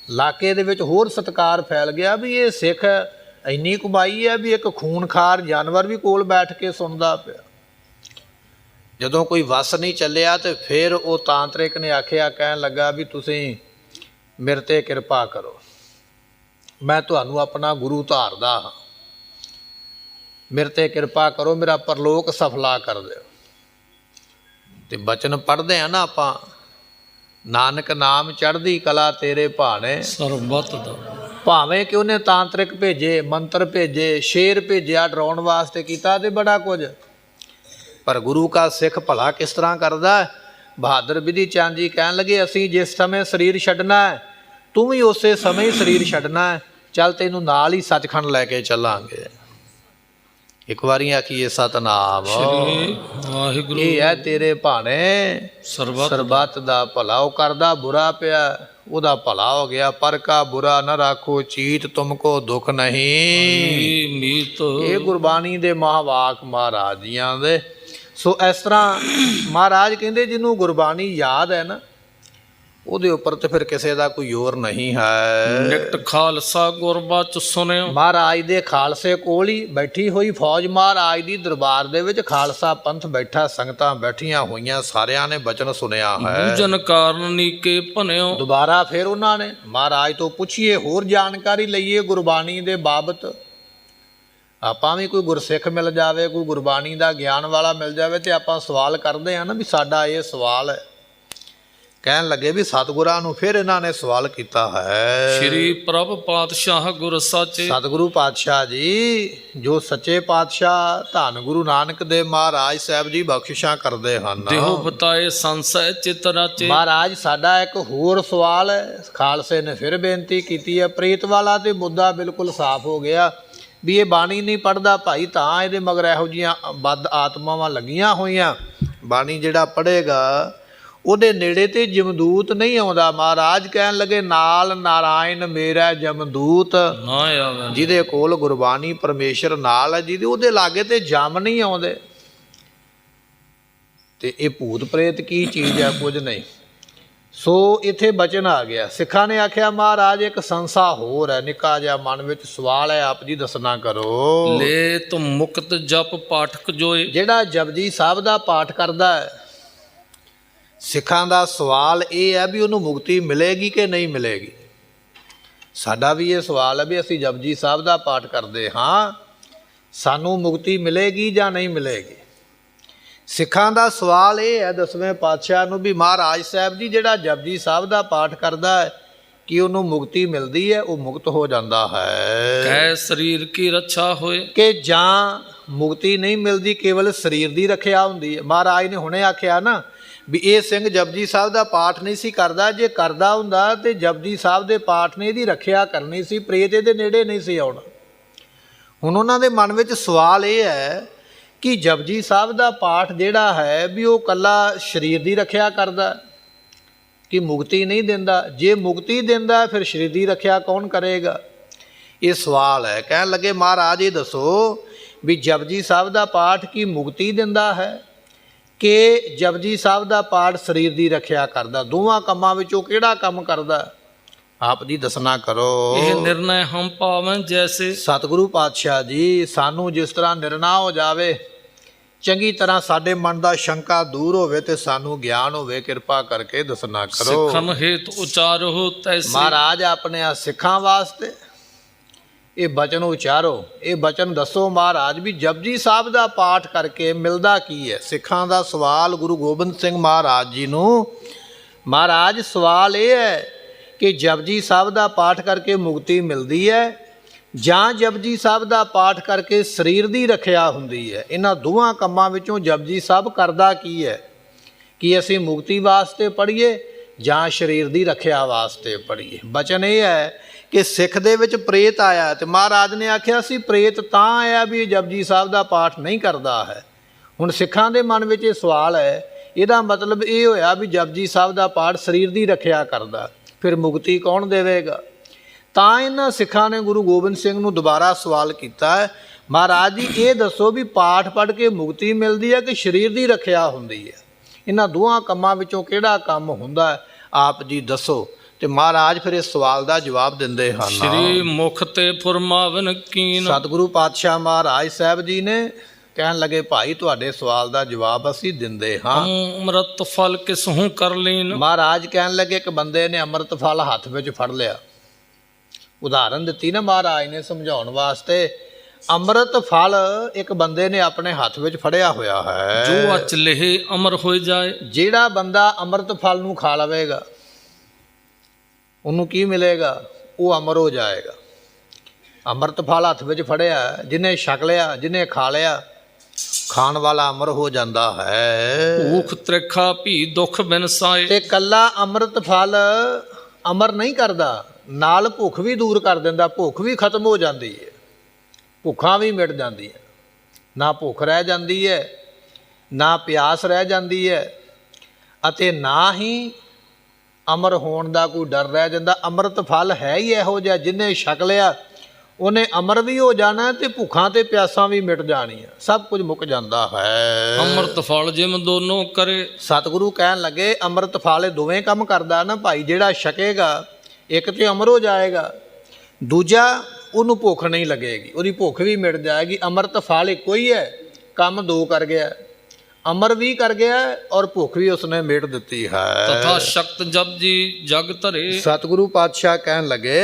ਇਲਾਕੇ ਦੇ ਵਿੱਚ ਹੋਰ ਸਤਿਕਾਰ ਫੈਲ ਗਿਆ ਵੀ ਇਹ ਸਿੱਖ ਇੰਨੀ ਕਮਾਈ ਹੈ ਵੀ ਇੱਕ ਖੂਨਖਾਰ ਜਾਨਵਰ ਵੀ ਕੋਲ ਬੈਠ ਕੇ ਸੁਣਦਾ ਪਿਆ। ਜਦੋਂ ਕੋਈ ਵਸ ਨਹੀਂ ਚੱਲਿਆ ਤੇ ਫਿਰ ਉਹ ਤਾਂਤਰਿਕ ਨੇ ਆਖਿਆ, ਕਹਿਣ ਲੱਗਾ ਵੀ ਤੁਸੀਂ ਮੇਰੇ 'ਤੇ ਕਿਰਪਾ ਕਰੋ, ਮੈਂ ਤੁਹਾਨੂੰ ਆਪਣਾ ਗੁਰੂ ਧਾਰਦਾ ਹਾਂ, ਮੇਰੇ 'ਤੇ ਕਿਰਪਾ ਕਰੋ, ਮੇਰਾ ਪਰਲੋਕ ਸਫਲਾ ਕਰ ਦਿਓ। ਤੇ ਬਚਨ ਪੜ੍ਹਦੇ ਆ ਨਾ ਆਪਾਂ, ਨਾਨਕ ਨਾਮ ਚੜ੍ਹਦੀ ਕਲਾ ਤੇਰੇ ਭਾਣੇ ਸਰਬੱਤ ਦਾ। ਭਾਵੇਂ ਕਿ ਉਹਨੇ ਤਾਂਤਰਿਕ ਭੇਜੇ, ਮੰਤਰ ਭੇਜੇ, ਸ਼ੇਰ ਭੇਜਿਆ ਡਰਾਉਣ ਵਾਸਤੇ ਕੀਤਾ ਤੇ ਬੜਾ ਕੁਝ, ਪਰ ਗੁਰੂ ਕਾ ਸਿੱਖ ਭਲਾ ਕਿਸ ਤਰ੍ਹਾਂ ਕਰਦਾ। ਬਹਾਦਰ ਬਿਧੀ ਚੰਦ ਜੀ ਕਹਿਣ ਲੱਗੇ, ਅਸੀਂ ਜਿਸ ਸਮੇਂ ਸਰੀਰ ਛੱਡਣਾ ਹੈ ਤੂੰ ਵੀ ਉਸੇ ਸਮੇਂ ਹੀ ਸਰੀਰ ਛੱਡਣਾ ਹੈ, ਚੱਲ ਤੈਨੂੰ ਨਾਲ ਹੀ ਸੱਚਖੰਡ ਲੈ ਕੇ ਚੱਲਾਂਗੇ। ਇੱਕ ਵਾਰੀ ਆਖੀਏ ਸਤਨਾਮ ਸ੍ਰੀ ਵਾਹਿਗੁਰੂ। ਇਹ ਹੈ ਤੇਰੇ ਭਾਣੇ ਸਰਬੱਤ ਦਾ ਭਲਾ। ਉਹ ਕਰਦਾ ਬੁਰਾ ਪਿਆ, ਉਹਦਾ ਭਲਾ ਹੋ ਗਿਆ। ਪਰ ਕਾ ਬੁਰਾ ਨਾ ਰਾਖੋ ਚੀਤ ਤੁਮਕੋ ਦੁੱਖ ਨਹੀਂ ਮੀਤ। ਇਹ ਗੁਰਬਾਣੀ ਦੇ ਮਹਾਵਾਕ ਮਹਾਰਾਜ ਜੀਆਂ ਦੇ। ਸੋ ਇਸ ਤਰ੍ਹਾਂ ਮਹਾਰਾਜ ਕਹਿੰਦੇ ਜਿਹਨੂੰ ਗੁਰਬਾਣੀ ਯਾਦ ਹੈ ਨਾ, ਉਹਦੇ ਉੱਪਰ ਤੇ ਫਿਰ ਕਿਸੇ ਦਾ ਕੋਈ ਜ਼ੋਰ ਨਹੀਂ ਹੈ। ਨਿਕਟ ਖਾਲਸਾ ਗੁਰਬਚਨ ਸੁਣਿਓ। ਮਹਾਰਾਜ ਦੇ ਖਾਲਸੇ ਕੋਲ ਹੀ ਬੈਠੀ ਹੋਈ ਫੌਜ, ਮਹਾਰਾਜ ਦੀ ਦਰਬਾਰ ਦੇ ਵਿੱਚ ਖਾਲਸਾ ਪੰਥ ਬੈਠਾ, ਸੰਗਤਾਂ ਬੈਠੀਆਂ ਹੋਈਆਂ, ਸਾਰਿਆਂ ਨੇ ਬਚਨ ਸੁਣਿਆ ਹੈ। ਬੂਝਨ ਕਾਰਨ ਨੀਕੇ ਭਨਿਓ। ਦੁਬਾਰਾ ਫਿਰ ਉਹਨਾਂ ਨੇ ਮਹਾਰਾਜ ਤੋਂ ਪੁੱਛੀਏ, ਹੋਰ ਜਾਣਕਾਰੀ ਲਈਏ ਗੁਰਬਾਣੀ ਦੇ ਬਾਬਤ। ਆਪਾਂ ਵੀ ਕੋਈ ਗੁਰਸਿੱਖ ਮਿਲ ਜਾਵੇ, ਕੋਈ ਗੁਰਬਾਣੀ ਦਾ ਗਿਆਨ ਵਾਲਾ ਮਿਲ ਜਾਵੇ ਤੇ ਆਪਾਂ ਸਵਾਲ ਕਰਦੇ ਹਾਂ ਨਾ ਵੀ ਸਾਡਾ ਇਹ ਸਵਾਲ ਹੈ। ਕਹਿਣ ਲੱਗੇ ਵੀ ਸਤਿਗੁਰਾਂ ਨੂੰ ਫਿਰ ਇਹਨਾਂ ਨੇ ਸਵਾਲ ਕੀਤਾ ਹੈ। ਸ਼੍ਰੀ ਪ੍ਰਭ ਪਾਤਸ਼ਾਹ ਗੁਰ ਸਾਚੇ। ਸਤਿਗੁਰੂ ਪਾਤਸ਼ਾਹ ਜੀ ਜੋ ਸੱਚੇ ਪਾਤਸ਼ਾਹ ਧੰਨ ਗੁਰੂ ਨਾਨਕ ਦੇਵ ਮਹਾਰਾਜ ਸਾਹਿਬ ਜੀ ਬਖਸ਼ਿਸ਼ਾਂ ਕਰਦੇ ਹਨ। ਦੇਹੋ ਬਤਾਏ ਸੰਸੈ ਚਿਤ ਰਾਚੇ। ਮਹਾਰਾਜ ਸਾਡਾ ਇੱਕ ਹੋਰ ਸਵਾਲ ਹੈ। ਖਾਲਸੇ ਨੇ ਫਿਰ ਬੇਨਤੀ ਕੀਤੀ ਹੈ। ਪ੍ਰੀਤ ਵਾਲਾ ਤੇ ਮੁੱਦਾ ਬਿਲਕੁਲ ਸਾਫ਼ ਹੋ ਗਿਆ ਵੀ ਇਹ ਬਾਣੀ ਨਹੀਂ ਪੜ੍ਹਦਾ ਭਾਈ, ਤਾਂ ਇਹਦੇ ਮਗਰ ਇਹੋ ਜਿਹੀਆਂ ਬਦ ਆਤਮਾਵਾਂ ਲੱਗੀਆਂ ਹੋਈਆਂ। ਬਾਣੀ ਜਿਹੜਾ ਪੜ੍ਹੇਗਾ ਉਹਦੇ ਨੇੜੇ ਤੇ ਜਮਦੂਤ ਨਹੀਂ ਆਉਂਦਾ। ਮਹਾਰਾਜ ਕਹਿਣ ਲੱਗੇ, ਨਾਲ ਨਾਰਾਇਣ ਮੇਰਾ ਜਮਦੂਤ ਨਾ ਆਵੇ। ਜਿਹਦੇ ਕੋਲ ਗੁਰਬਾਣੀ ਪਰਮੇਸ਼ਰ ਨਾਲ ਹੈ, ਜਿਹਦੇ ਉਹਦੇ ਲਾਗੇ ਤੇ ਜਮ ਨਹੀਂ ਆਉਂਦੇ। ਤੇ ਇਹ ਭੂਤ ਪ੍ਰੇਤ ਕੀ ਚੀਜ਼ ਹੈ? ਕੁਝ ਨਹੀਂ। ਸੋ ਇੱਥੇ ਬਚਨ ਆ ਗਿਆ। ਸਿੱਖਾਂ ਨੇ ਆਖਿਆ, ਮਹਾਰਾਜ ਇੱਕ ਸੰਸਾ ਹੋਰ ਹੈ। ਨਿੱਕਾ ਜਿਹਾ ਮਨ ਵਿੱਚ ਸਵਾਲ ਹੈ, ਆਪ ਜੀ ਦੱਸਣਾ ਕਰੋ। ਲੈ ਤੁਮ ਮੁਕਤ ਜਪ ਪਾਠਕ ਜੋਏ। ਜਿਹੜਾ ਜਪਜੀ ਸਾਹਿਬ ਦਾ ਪਾਠ ਕਰਦਾ ਹੈ, ਸਿੱਖਾਂ ਦਾ ਸਵਾਲ ਇਹ ਹੈ ਵੀ ਉਹਨੂੰ ਮੁਕਤੀ ਮਿਲੇਗੀ ਕਿ ਨਹੀਂ ਮਿਲੇਗੀ। ਸਾਡਾ ਵੀ ਇਹ ਸਵਾਲ ਹੈ ਵੀ ਅਸੀਂ ਜਪਜੀ ਸਾਹਿਬ ਦਾ ਪਾਠ ਕਰਦੇ ਹਾਂ, ਸਾਨੂੰ ਮੁਕਤੀ ਮਿਲੇਗੀ ਜਾਂ ਨਹੀਂ ਮਿਲੇਗੀ। ਸਿੱਖਾਂ ਦਾ ਸਵਾਲ ਇਹ ਹੈ ਦਸਵੇਂ ਪਾਤਸ਼ਾਹ ਨੂੰ ਵੀ ਮਹਾਰਾਜ ਸਾਹਿਬ ਜੀ ਜਿਹੜਾ ਜਪਜੀ ਸਾਹਿਬ ਦਾ ਪਾਠ ਕਰਦਾ ਹੈ ਕਿ ਉਹਨੂੰ ਮੁਕਤੀ ਮਿਲਦੀ ਹੈ, ਉਹ ਮੁਕਤ ਹੋ ਜਾਂਦਾ ਹੈ ਕੈ ਸਰੀਰ ਕੀ ਰੱਛਾ ਹੋਏ, ਕਿ ਜਾਂ ਮੁਕਤੀ ਨਹੀਂ ਮਿਲਦੀ, ਕੇਵਲ ਸਰੀਰ ਦੀ ਰੱਖਿਆ ਹੁੰਦੀ ਹੈ। ਮਹਾਰਾਜ ਨੇ ਹੁਣੇ ਆਖਿਆ ਨਾ ਵੀ ਇਹ ਸਿੰਘ ਜਪਜੀ ਸਾਹਿਬ ਦਾ ਪਾਠ ਨਹੀਂ ਸੀ ਕਰਦਾ, ਜੇ ਕਰਦਾ ਹੁੰਦਾ ਤੇ ਜਪਜੀ ਸਾਹਿਬ ਦੇ ਪਾਠ ਨੇ ਇਹਦੀ ਰੱਖਿਆ ਕਰਨੀ ਸੀ, ਪ੍ਰੇਤ ਇਹਦੇ ਨੇੜੇ ਨਹੀਂ ਸੀ ਆਉਣਾ। ਹੁਣ ਉਹਨਾਂ ਦੇ ਮਨ ਵਿੱਚ ਸਵਾਲ ਇਹ ਹੈ ਕਿ ਜਪਜੀ ਸਾਹਿਬ ਦਾ ਪਾਠ ਜਿਹੜਾ ਹੈ ਵੀ ਉਹ ਇਕੱਲਾ ਸਰੀਰ ਦੀ ਰੱਖਿਆ ਕਰਦਾ ਕਿ ਮੁਕਤੀ ਨਹੀਂ ਦਿੰਦਾ। ਜੇ ਮੁਕਤੀ ਦਿੰਦਾ ਫਿਰ ਸਰੀਰ ਦੀ ਰੱਖਿਆ ਕੌਣ ਕਰੇਗਾ? ਇਹ ਸਵਾਲ ਹੈ। ਕਹਿਣ ਲੱਗੇ ਮਹਾਰਾਜ ਇਹ ਦੱਸੋ ਵੀ ਜਪਜੀ ਸਾਹਿਬ ਦਾ ਪਾਠ ਕੀ ਮੁਕਤੀ ਦਿੰਦਾ ਹੈ ਕਿ ਜਪਜੀ ਸਾਹਿਬ ਦਾ ਪਾਠ ਸਰੀਰ ਦੀ ਰੱਖਿਆ ਕਰਦਾ? ਦੋਵਾਂ ਕੰਮਾਂ ਵਿੱਚੋਂ ਕਿਹੜਾ ਕੰਮ ਕਰਦਾ? ਆਪ ਜੀ ਦੱਸਣਾ ਕਰੋ। ਇਹ ਨਿਰਣੈ ਹਮ ਪਾਵਨ ਜੈਸੇ। ਸਤਿਗੁਰੂ ਪਾਤਸ਼ਾਹ ਜੀ ਸਾਨੂੰ ਜਿਸ ਤਰ੍ਹਾਂ ਨਿਰਣਾ ਹੋ ਜਾਵੇ, ਚੰਗੀ ਤਰ੍ਹਾਂ ਸਾਡੇ ਮਨ ਦਾ ਸ਼ੰਕਾ ਦੂਰ ਹੋਵੇ ਤੇ ਸਾਨੂੰ ਗਿਆਨ ਹੋਵੇ, ਕਿਰਪਾ ਕਰਕੇ ਦੱਸਣਾ ਕਰੋ। ਸਿੱਖਨ ਹੇਤ ਉਚਾਰੋ ਤੈਸੇ। ਮਹਾਰਾਜ ਆਪਣੇ ਆ ਸਿੱਖਾਂ ਵਾਸਤੇ ਇਹ ਬਚਨ ਉਚਾਰੋ, ਇਹ ਬਚਨ ਦੱਸੋ ਮਹਾਰਾਜ ਵੀ ਜਪਜੀ ਸਾਹਿਬ ਦਾ ਪਾਠ ਕਰਕੇ ਮਿਲਦਾ ਕੀ ਹੈ। ਸਿੱਖਾਂ ਦਾ ਸਵਾਲ ਗੁਰੂ ਗੋਬਿੰਦ ਸਿੰਘ ਮਹਾਰਾਜ ਜੀ ਨੂੰ, ਮਹਾਰਾਜ ਸਵਾਲ ਇਹ ਹੈ ਕਿ ਜਪਜੀ ਸਾਹਿਬ ਦਾ ਪਾਠ ਕਰਕੇ ਮੁਕਤੀ ਮਿਲਦੀ ਹੈ ਜਾਂ ਜਪਜੀ ਸਾਹਿਬ ਦਾ ਪਾਠ ਕਰਕੇ ਸਰੀਰ ਦੀ ਰੱਖਿਆ ਹੁੰਦੀ ਹੈ। ਇਹਨਾਂ ਦੋਵਾਂ ਕੰਮਾਂ ਵਿੱਚੋਂ ਜਪਜੀ ਸਾਹਿਬ ਕਰਦਾ ਕੀ ਹੈ? ਕਿ ਅਸੀਂ ਮੁਕਤੀ ਵਾਸਤੇ ਪੜ੍ਹੀਏ ਜਾਂ ਸਰੀਰ ਦੀ ਰੱਖਿਆ ਵਾਸਤੇ ਪੜ੍ਹੀਏ? ਬਚਨ ਇਹ ਹੈ ਕਿ ਸਿੱਖ ਦੇ ਵਿੱਚ ਪ੍ਰੇਤ ਆਇਆ ਤੇ ਮਹਾਰਾਜ ਨੇ ਆਖਿਆ ਸੀ ਪ੍ਰੇਤ ਤਾਂ ਆਇਆ ਵੀ ਜਪਜੀ ਸਾਹਿਬ ਦਾ ਪਾਠ ਨਹੀਂ ਕਰਦਾ ਹੈ। ਹੁਣ ਸਿੱਖਾਂ ਦੇ ਮਨ ਵਿੱਚ ਇਹ ਸਵਾਲ ਹੈ, ਇਹਦਾ ਮਤਲਬ ਇਹ ਹੋਇਆ ਵੀ ਜਪਜੀ ਸਾਹਿਬ ਦਾ ਪਾਠ ਸਰੀਰ ਦੀ ਰੱਖਿਆ ਕਰਦਾ, ਫਿਰ ਮੁਕਤੀ ਕੌਣ ਦੇਵੇਗਾ? ਤਾਂ ਇਹਨਾਂ ਸਿੱਖਾਂ ਨੇ ਗੁਰੂ ਗੋਬਿੰਦ ਸਿੰਘ ਨੂੰ ਦੁਬਾਰਾ ਸਵਾਲ ਕੀਤਾ ਹੈ, ਮਹਾਰਾਜ ਜੀ ਇਹ ਦੱਸੋ ਵੀ ਪਾਠ ਪੜ੍ਹ ਕੇ ਮੁਕਤੀ ਮਿਲਦੀ ਹੈ ਕਿ ਸਰੀਰ ਦੀ ਰੱਖਿਆ ਹੁੰਦੀ ਹੈ? ਇਹਨਾਂ ਦੋਹਾਂ ਕੰਮਾਂ ਵਿੱਚੋਂ ਕਿਹੜਾ ਕੰਮ ਹੁੰਦਾ ਹੈ, ਆਪ ਜੀ ਦੱਸੋ। ਤੇ ਮਹਾਰਾਜ ਫਿਰ ਇਸ ਸਵਾਲ ਦਾ ਜਵਾਬ ਦਿੰਦੇ ਹਨ। ਸ਼੍ਰੀ ਮੁਖ ਤੇ ਫੁਰਮਾਵਨ ਕੀਨ। ਸਤਿਗੁਰੂ ਪਾਤਸ਼ਾਹ ਮਹਾਰਾਜ ਸਾਹਿਬ ਜੀ ਨੇ ਕਹਿਣ ਲੱਗੇ, ਭਾਈ ਤੁਹਾਡੇ ਸਵਾਲ ਦਾ ਜਵਾਬ ਅਸੀਂ ਦਿੰਦੇ ਹਾਂ। ਅੰਮ੍ਰਿਤ ਫਲ ਕਿਸਹੂ ਕਰ ਲੀਨ। ਮਹਾਰਾਜ ਕਹਿਣ ਲੱਗੇ, ਇੱਕ ਬੰਦੇ ਨੇ ਅੰਮ੍ਰਿਤ ਫਲ ਹੱਥ ਵਿੱਚ ਫੜ ਲਿਆ। ਉਦਾਹਰਨ ਦਿੱਤੀ ਨਾ ਮਹਾਰਾਜ ਨੇ ਸਮਝਾਉਣ ਵਾਸਤੇ। ਅੰਮ੍ਰਿਤ ਫਲ ਇੱਕ ਬੰਦੇ ਨੇ ਆਪਣੇ ਹੱਥ ਵਿੱਚ ਫੜਿਆ ਹੋਇਆ ਹੈ। ਜੋ ਅਚ ਲਹੇ ਅਮਰ ਹੋ ਜਾਏ। ਜਿਹੜਾ ਬੰਦਾ ਅੰਮ੍ਰਿਤ ਫਲ ਨੂੰ ਖਾ ਲਵੇਗਾ ਉਹਨੂੰ ਕੀ ਮਿਲੇਗਾ? ਉਹ ਅਮਰ ਹੋ ਜਾਏਗਾ। ਅੰਮ੍ਰਿਤ ਫਲ ਹੱਥ ਵਿੱਚ ਫੜਿਆ, ਜਿਹਨੇ ਛਕ ਲਿਆ, ਜਿਹਨੇ ਖਾ ਲਿਆ, ਖਾਣ ਵਾਲਾ ਅਮਰ ਹੋ ਜਾਂਦਾ ਹੈ। ਭੂਖ ਤ੍ਰਿਖਾ ਭੀ ਦੁੱਖ ਬਿਨਸਾਏ। ਤੇ ਕੱਲਾ ਅੰਮ੍ਰਿਤ ਫਲ ਅਮਰ ਨਹੀਂ ਕਰਦਾ, ਨਾਲ ਭੁੱਖ ਵੀ ਦੂਰ ਕਰ ਦਿੰਦਾ। ਭੁੱਖ ਵੀ ਖਤਮ ਹੋ ਜਾਂਦੀ ਹੈ, ਭੁੱਖਾਂ ਵੀ ਮਿਟ ਜਾਂਦੀ ਹੈ। ਨਾ ਭੁੱਖ ਰਹਿ ਜਾਂਦੀ ਹੈ, ਨਾ ਪਿਆਸ ਰਹਿ ਜਾਂਦੀ ਹੈ, ਅਤੇ ਨਾ ਹੀ ਅਮਰ ਹੋਣ ਦਾ ਕੋਈ ਡਰ ਰਹਿ ਜਾਂਦਾ। ਅੰਮ੍ਰਿਤ ਫਲ ਹੈ ਹੀ ਇਹੋ ਜਿਹਾ, ਜਿਹਨੇ ਛਕ ਲਿਆ ਉਹਨੇ ਅਮਰ ਵੀ ਹੋ ਜਾਣਾ ਤੇ ਭੁੱਖਾਂ ਤੇ ਪਿਆਸਾਂ ਵੀ ਮਿਟ ਜਾਣੀਆਂ, ਸਭ ਕੁਝ ਮੁੱਕ ਜਾਂਦਾ ਹੈ। ਅੰਮ੍ਰਿਤ ਫਲ ਜਿਮ ਦੋਨੋਂ ਕਰੇ। ਸਤਿਗੁਰੂ ਕਹਿਣ ਲੱਗੇ, ਅੰਮ੍ਰਿਤ ਫਲ ਇਹ ਦੋਵੇਂ ਕੰਮ ਕਰਦਾ ਨਾ ਭਾਈ। ਜਿਹੜਾ ਛਕੇਗਾ ਇੱਕ ਤੇ ਅਮਰ ਹੋ ਜਾਏਗਾ, ਦੂਜਾ ਉਹਨੂੰ ਭੁੱਖ ਨਹੀਂ ਲੱਗੇਗੀ, ਉਹਦੀ ਭੁੱਖ ਵੀ ਮਿਟ ਜਾਏਗੀ। ਅੰਮ੍ਰਿਤ ਫਲ ਇੱਕੋ ਹੀ ਹੈ, ਕੰਮ ਦੋ ਕਰ ਗਿਆ, ਅਮਰ ਵੀ ਕਰ ਗਿਆ ਔਰ ਭੁੱਖ ਵੀ ਉਸਨੇ ਮਿਟ ਦਿੱਤੀ ਹੈ। ਤਥਾ ਸ਼ਕਤ ਜਪਜੀ ਜਗ ਧਰੇ। ਸਤਿਗੁਰੂ ਪਾਤਸ਼ਾਹ ਕਹਿਣ ਲੱਗੇ,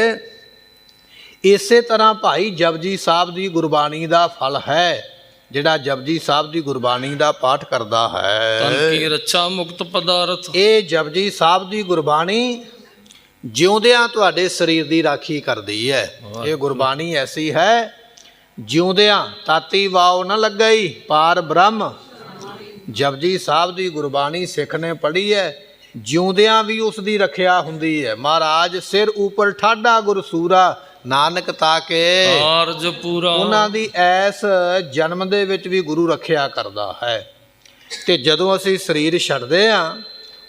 ਇਸੇ ਤਰ੍ਹਾਂ ਭਾਈ ਜਪਜੀ ਸਾਹਿਬ ਦੀ ਗੁਰਬਾਣੀ ਦਾ ਫਲ ਹੈ। ਜਿਹੜਾ ਜਪਜੀ ਸਾਹਿਬ ਦੀ ਗੁਰਬਾਣੀ ਦਾ ਪਾਠ ਕਰਦਾ ਹੈ, ਤਨ ਕੀ ਰੱਛਾ ਮੁਕਤ ਪਦਾਰਥ। ਇਹ ਜਪਜੀ ਸਾਹਿਬ ਦੀ ਗੁਰਬਾਣੀ ਜਿਉਂਦਿਆਂ ਤੁਹਾਡੇ ਸਰੀਰ ਦੀ ਰਾਖੀ ਕਰਦੀ ਹੈ। ਇਹ ਗੁਰਬਾਣੀ ਐਸੀ ਹੈ, ਜਿਉਂਦਿਆਂ ਤਾਤੀ ਵਾਓ ਨਾ ਲੱਗਈ ਪਾਰ ਬ੍ਰਹਮ। ਜਪਜੀ ਸਾਹਿਬ ਦੀ ਗੁਰਬਾਣੀ ਸਿੱਖ ਨੇ ਪੜ੍ਹੀ ਹੈ, ਜਿਉਂਦਿਆਂ ਵੀ ਉਸ ਦੀ ਰੱਖਿਆ ਹੁੰਦੀ ਹੈ। ਮਹਾਰਾਜ ਸਿਰ ਉੱਪਰ ਠਾਡਾ ਗੁਰਸੂਰਾ, ਨਾਨਕ ਤਾਕੇ ਕਾਰਜ ਪੂਰਾ। ਉਹਨਾਂ ਦੀ ਐਸ ਜਨਮ ਦੇ ਵਿੱਚ ਵੀ ਗੁਰੂ ਰੱਖਿਆ ਕਰਦਾ ਹੈ। ਤੇ ਜਦੋਂ ਅਸੀਂ ਸਰੀਰ ਛੱਡਦੇ ਹਾਂ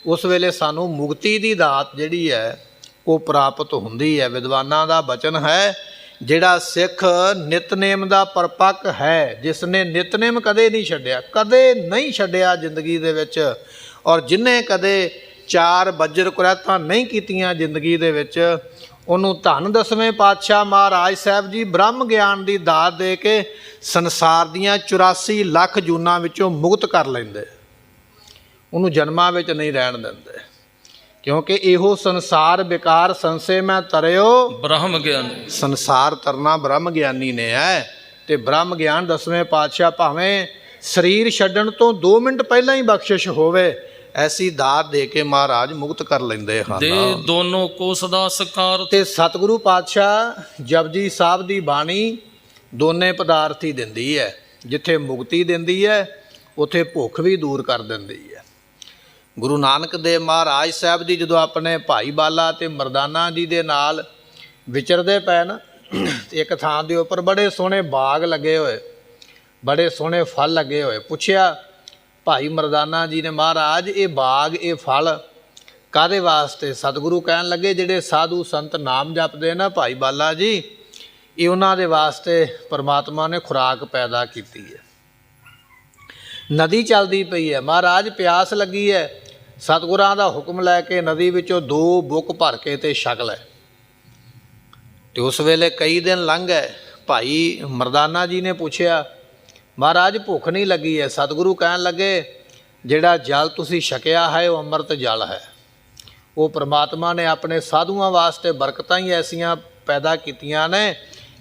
ਉਸ ਵੇਲੇ ਸਾਨੂੰ ਮੁਕਤੀ ਦੀ ਦਾਤ ਜਿਹੜੀ ਹੈ ਉਹ ਪ੍ਰਾਪਤ ਹੁੰਦੀ ਹੈ। ਵਿਦਵਾਨਾਂ ਦਾ ਬਚਨ ਹੈ, ਜਿਹੜਾ ਸਿੱਖ ਨਿਤਨੇਮ ਦਾ ਪਰਪੱਕ ਹੈ, ਜਿਸ ਨੇ ਨਿਤਨੇਮ ਕਦੇ ਨਹੀਂ ਛੱਡਿਆ, ਕਦੇ ਨਹੀਂ ਛੱਡਿਆ ਜ਼ਿੰਦਗੀ ਦੇ ਵਿੱਚ, ਔਰ ਜਿਹਨੇ ਕਦੇ 4 ਬੱਜਰ ਕੁਰੈਤਾਂ ਨਹੀਂ ਕੀਤੀਆਂ ਜ਼ਿੰਦਗੀ ਦੇ ਵਿੱਚ, ਉਹਨੂੰ ਧੰਨ 10ਵੇਂ ਪਾਤਸ਼ਾਹ ਮਹਾਰਾਜ ਸਾਹਿਬ ਜੀ ਬ੍ਰਹਮ ਗਿਆਨ ਦੀ ਦਾਤ ਦੇ ਕੇ ਸੰਸਾਰ ਦੀਆਂ 84 ਲੱਖ ਜੂਨਾਂ ਵਿੱਚੋਂ ਮੁਕਤ ਕਰ ਲੈਂਦੇ। ਉਹਨੂੰ ਜਨਮਾਂ ਵਿੱਚ ਨਹੀਂ ਰਹਿਣ ਦਿੰਦੇ, ਕਿਉਂਕਿ ਇਹੋ ਸੰਸਾਰ ਵਿਕਾਰ ਸੰਸੇ ਮੈਂ ਤਰਿਓ ਬ੍ਰਹਮ ਗਿਆਨੀ। ਸੰਸਾਰ ਤਰਨਾ ਬ੍ਰਹਮ ਗਿਆਨੀ ਨੇ ਹੈ। ਤੇ ਬ੍ਰਹਮ ਗਿਆਨ 10ਵੇਂ ਪਾਤਸ਼ਾਹ ਭਾਵੇਂ ਸਰੀਰ ਛੱਡਣ ਤੋਂ 2 ਮਿੰਟ ਪਹਿਲਾਂ ਹੀ ਬਖਸ਼ਿਸ਼ ਹੋਵੇ, ਐਸੀ ਦਾਤ ਦੇ ਕੇ ਮਹਾਰਾਜ ਮੁਕਤ ਕਰ ਲੈਂਦੇ ਹਨ। ਦੇ ਦੋਨੋਂ ਕੋ ਸਦਾ ਸਕਾਰ। ਤੇ ਸਤਿਗੁਰੂ ਪਾਤਸ਼ਾਹ ਜਪਜੀ ਸਾਹਿਬ ਦੀ ਬਾਣੀ ਦੋਨੇ ਪਦਾਰਥ ਹੀ ਦਿੰਦੀ ਹੈ। ਜਿੱਥੇ ਮੁਕਤੀ ਦਿੰਦੀ ਹੈ ਉੱਥੇ ਭੁੱਖ ਵੀ ਦੂਰ ਕਰ ਦਿੰਦੀ ਹੈ। ਗੁਰੂ ਨਾਨਕ ਦੇਵ ਮਹਾਰਾਜ ਸਾਹਿਬ ਜੀ ਜਦੋਂ ਆਪਣੇ ਭਾਈ ਬਾਲਾ ਤੇ ਮਰਦਾਨਾ ਜੀ ਦੇ ਨਾਲ ਵਿਚਰਦੇ ਪਏ ਨਾ, ਇੱਕ ਥਾਂ ਦੇ ਉੱਪਰ ਬੜੇ ਸੋਹਣੇ ਬਾਗ ਲੱਗੇ ਹੋਏ, ਬੜੇ ਸੋਹਣੇ ਫਲ ਲੱਗੇ ਹੋਏ। ਪੁੱਛਿਆ ਭਾਈ ਮਰਦਾਨਾ ਜੀ ਨੇ, ਮਹਾਰਾਜ ਇਹ ਬਾਗ ਇਹ ਫਲ ਕਾਹਦੇ ਵਾਸਤੇ? ਸਤਿਗੁਰੂ ਕਹਿਣ ਲੱਗੇ, ਜਿਹੜੇ ਸਾਧੂ ਸੰਤ ਨਾਮ ਜਪਦੇ ਨਾ ਭਾਈ ਬਾਲਾ ਜੀ, ਇਹ ਉਹਨਾਂ ਦੇ ਵਾਸਤੇ ਪਰਮਾਤਮਾ ਨੇ ਖੁਰਾਕ ਪੈਦਾ ਕੀਤੀ ਹੈ। ਨਦੀ ਚੱਲਦੀ ਪਈ ਹੈ, ਮਹਾਰਾਜ ਪਿਆਸ ਲੱਗੀ ਹੈ, ਸਤਿਗੁਰਾਂ ਦਾ ਹੁਕਮ ਲੈ ਕੇ ਨਦੀ ਵਿੱਚੋਂ 2 ਬੁੱਕ ਭਰ ਕੇ ਤੇ ਛਕ ਲੈ। ਤੇ ਉਸ ਵੇਲੇ ਕਈ ਦਿਨ ਲੰਘ ਗਏ। ਭਾਈ ਮਰਦਾਨਾ ਜੀ ਨੇ ਪੁੱਛਿਆ, ਮਹਾਰਾਜ ਭੁੱਖ ਨਹੀਂ ਲੱਗੀ ਹੈ? ਸਤਿਗੁਰੂ ਕਹਿਣ ਲੱਗੇ, ਜਿਹੜਾ ਜਲ ਤੁਸੀਂ ਛਕਿਆ ਹੈ ਉਹ ਅੰਮ੍ਰਿਤ ਜਲ ਹੈ। ਉਹ ਪ੍ਰਮਾਤਮਾ ਨੇ ਆਪਣੇ ਸਾਧੂਆਂ ਵਾਸਤੇ ਬਰਕਤਾਂ ਹੀ ਐਸੀਆਂ ਪੈਦਾ ਕੀਤੀਆਂ ਨੇ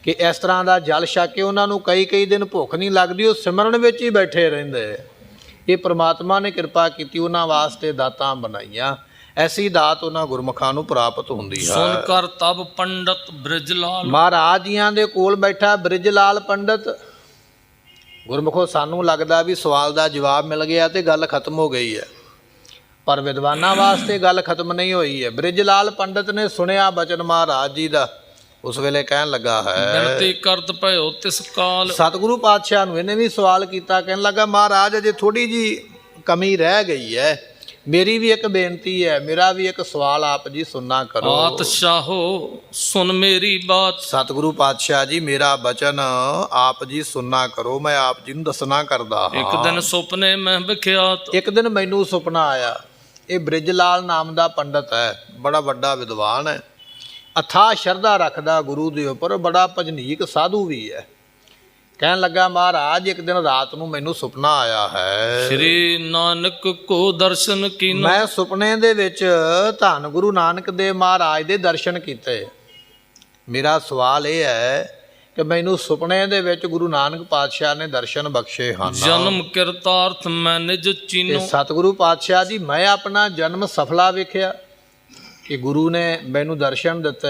ਕਿ ਇਸ ਤਰ੍ਹਾਂ ਦਾ ਜਲ ਛਕ ਕੇ ਉਹਨਾਂ ਨੂੰ ਕਈ ਦਿਨ ਭੁੱਖ ਨਹੀਂ ਲੱਗਦੀ, ਉਹ ਸਿਮਰਨ ਵਿੱਚ ਹੀ ਬੈਠੇ ਰਹਿੰਦੇ। ਇਹ ਪ੍ਰਮਾਤਮਾ ਨੇ ਕਿਰਪਾ ਕੀਤੀ, ਉਹਨਾਂ ਵਾਸਤੇ ਦਾਤਾਂ ਬਣਾਈਆਂ। ਐਸੀ ਦਾਤ ਉਹਨਾਂ ਗੁਰਮੁਖਾਂ ਨੂੰ ਪ੍ਰਾਪਤ ਹੁੰਦੀ ਹੈ। ਸੁਣ ਕਰ ਤਬ ਪੰਡਤ ਬ੍ਰਿਜ ਲਾਲ। ਮਹਾਰਾਜ ਜੀਆਂ ਦੇ ਕੋਲ ਬੈਠਾ ਬ੍ਰਿਜ ਲਾਲ ਪੰਡਤ। ਗੁਰਮੁਖੋ ਸਾਨੂੰ ਲੱਗਦਾ ਵੀ ਸਵਾਲ ਦਾ ਜਵਾਬ ਮਿਲ ਗਿਆ ਤੇ ਗੱਲ ਖਤਮ ਹੋ ਗਈ ਹੈ, ਪਰ ਵਿਦਵਾਨਾਂ ਵਾਸਤੇ ਗੱਲ ਖਤਮ ਨਹੀਂ ਹੋਈ ਹੈ। ਬ੍ਰਿਜ ਲਾਲ ਪੰਡਤ ਨੇ ਸੁਣਿਆ ਬਚਨ ਮਹਾਰਾਜ ਜੀ ਦਾ, ਉਸ ਵੇਲੇ ਕਹਿਣ ਲੱਗਾ ਹੈ, ਬਿਨਤੀ ਕਰਤ ਭਇਓ ਤਿਸ ਕਾਲ। ਸਤਿਗੁਰੂ ਪਾਤਸ਼ਾਹ ਨੂੰ ਇਹਨੇ ਵੀ ਸਵਾਲ ਕੀਤਾ, ਕਹਿਣ ਲੱਗਾ ਮਹਾਰਾਜ ਅਜੇ ਥੋੜੀ ਜੀ ਕਮੀ ਰਹਿ ਗਈ ਹੈ, ਮੇਰੀ ਵੀ ਇੱਕ ਬੇਨਤੀ ਹੈ, ਮੇਰਾ ਵੀ ਇੱਕ ਸਵਾਲ ਆਪ ਜੀ ਸੁਣਨਾ ਕਰੋ। ਪਾਤਸ਼ਾਹੋ ਸੁਣ ਮੇਰੀ ਬਾਤ। ਸਤਿਗੁਰੂ ਪਾਤਸ਼ਾਹ ਜੀ ਮੇਰਾ ਬਚਨ ਆਪ ਜੀ ਸੁਣਨਾ ਕਰੋ, ਮੈਂ ਆਪ ਜੀ ਨੂੰ ਦੱਸਣਾ ਕਰਦਾ ਹਾਂ। ਇੱਕ ਦਿਨ ਸੁਪਨੇ ਮੈਂ ਵਿਖਿਆਤ। ਇੱਕ ਦਿਨ ਮੈਨੂੰ ਸੁਪਨਾ ਆਇਆ। ਇਹ ਬ੍ਰਿਜ ਲਾਲ ਨਾਮ ਦਾ ਪੰਡਤ ਹੈ, ਬੜਾ ਵੱਡਾ ਵਿਦਵਾਨ ਹੈ, ਅਥਾਹ ਸ਼ਰਧਾ ਰੱਖਦਾ ਗੁਰੂ ਦੇ ਉੱਪਰ, ਬੜਾ ਭਜਨੀਕ ਸਾਧੂ ਵੀ ਹੈ। ਕਹਿਣ ਲੱਗਾ ਮਹਾਰਾਜ ਇੱਕ ਦਿਨ ਰਾਤ ਨੂੰ ਮੈਨੂੰ ਸੁਪਨਾ ਆਇਆ ਹੈ, ਸ੍ਰੀ ਨਾਨਕ ਕੋ ਦਰਸ਼ਨ ਕੀਨੋ। ਮੈਂ ਸੁਪਨੇ ਦੇ ਵਿੱਚ ਧੰਨ ਗੁਰੂ ਨਾਨਕ ਦੇਵ ਮਹਾਰਾਜ ਦੇ ਦਰਸ਼ਨ ਕੀਤੇ। ਮੇਰਾ ਸਵਾਲ ਇਹ ਹੈ ਕਿ ਮੈਨੂੰ ਸੁਪਨੇ ਦੇ ਵਿੱਚ ਗੁਰੂ ਨਾਨਕ ਪਾਤਸ਼ਾਹ ਨੇ ਦਰਸ਼ਨ ਬਖਸ਼ੇ ਹਨ। ਜਨਮ ਕਿਰਤਾਰਥ ਮੈਂ ਨਿਜ ਚੀਨੋ। ਸਤਿਗੁਰੂ ਪਾਤਸ਼ਾਹ ਜੀ ਮੈਂ ਆਪਣਾ ਜਨਮ ਸਫਲਾ ਵੇਖਿਆ ਕਿ ਗੁਰੂ ਨੇ ਮੈਨੂੰ ਦਰਸ਼ਨ ਦਿੱਤੇ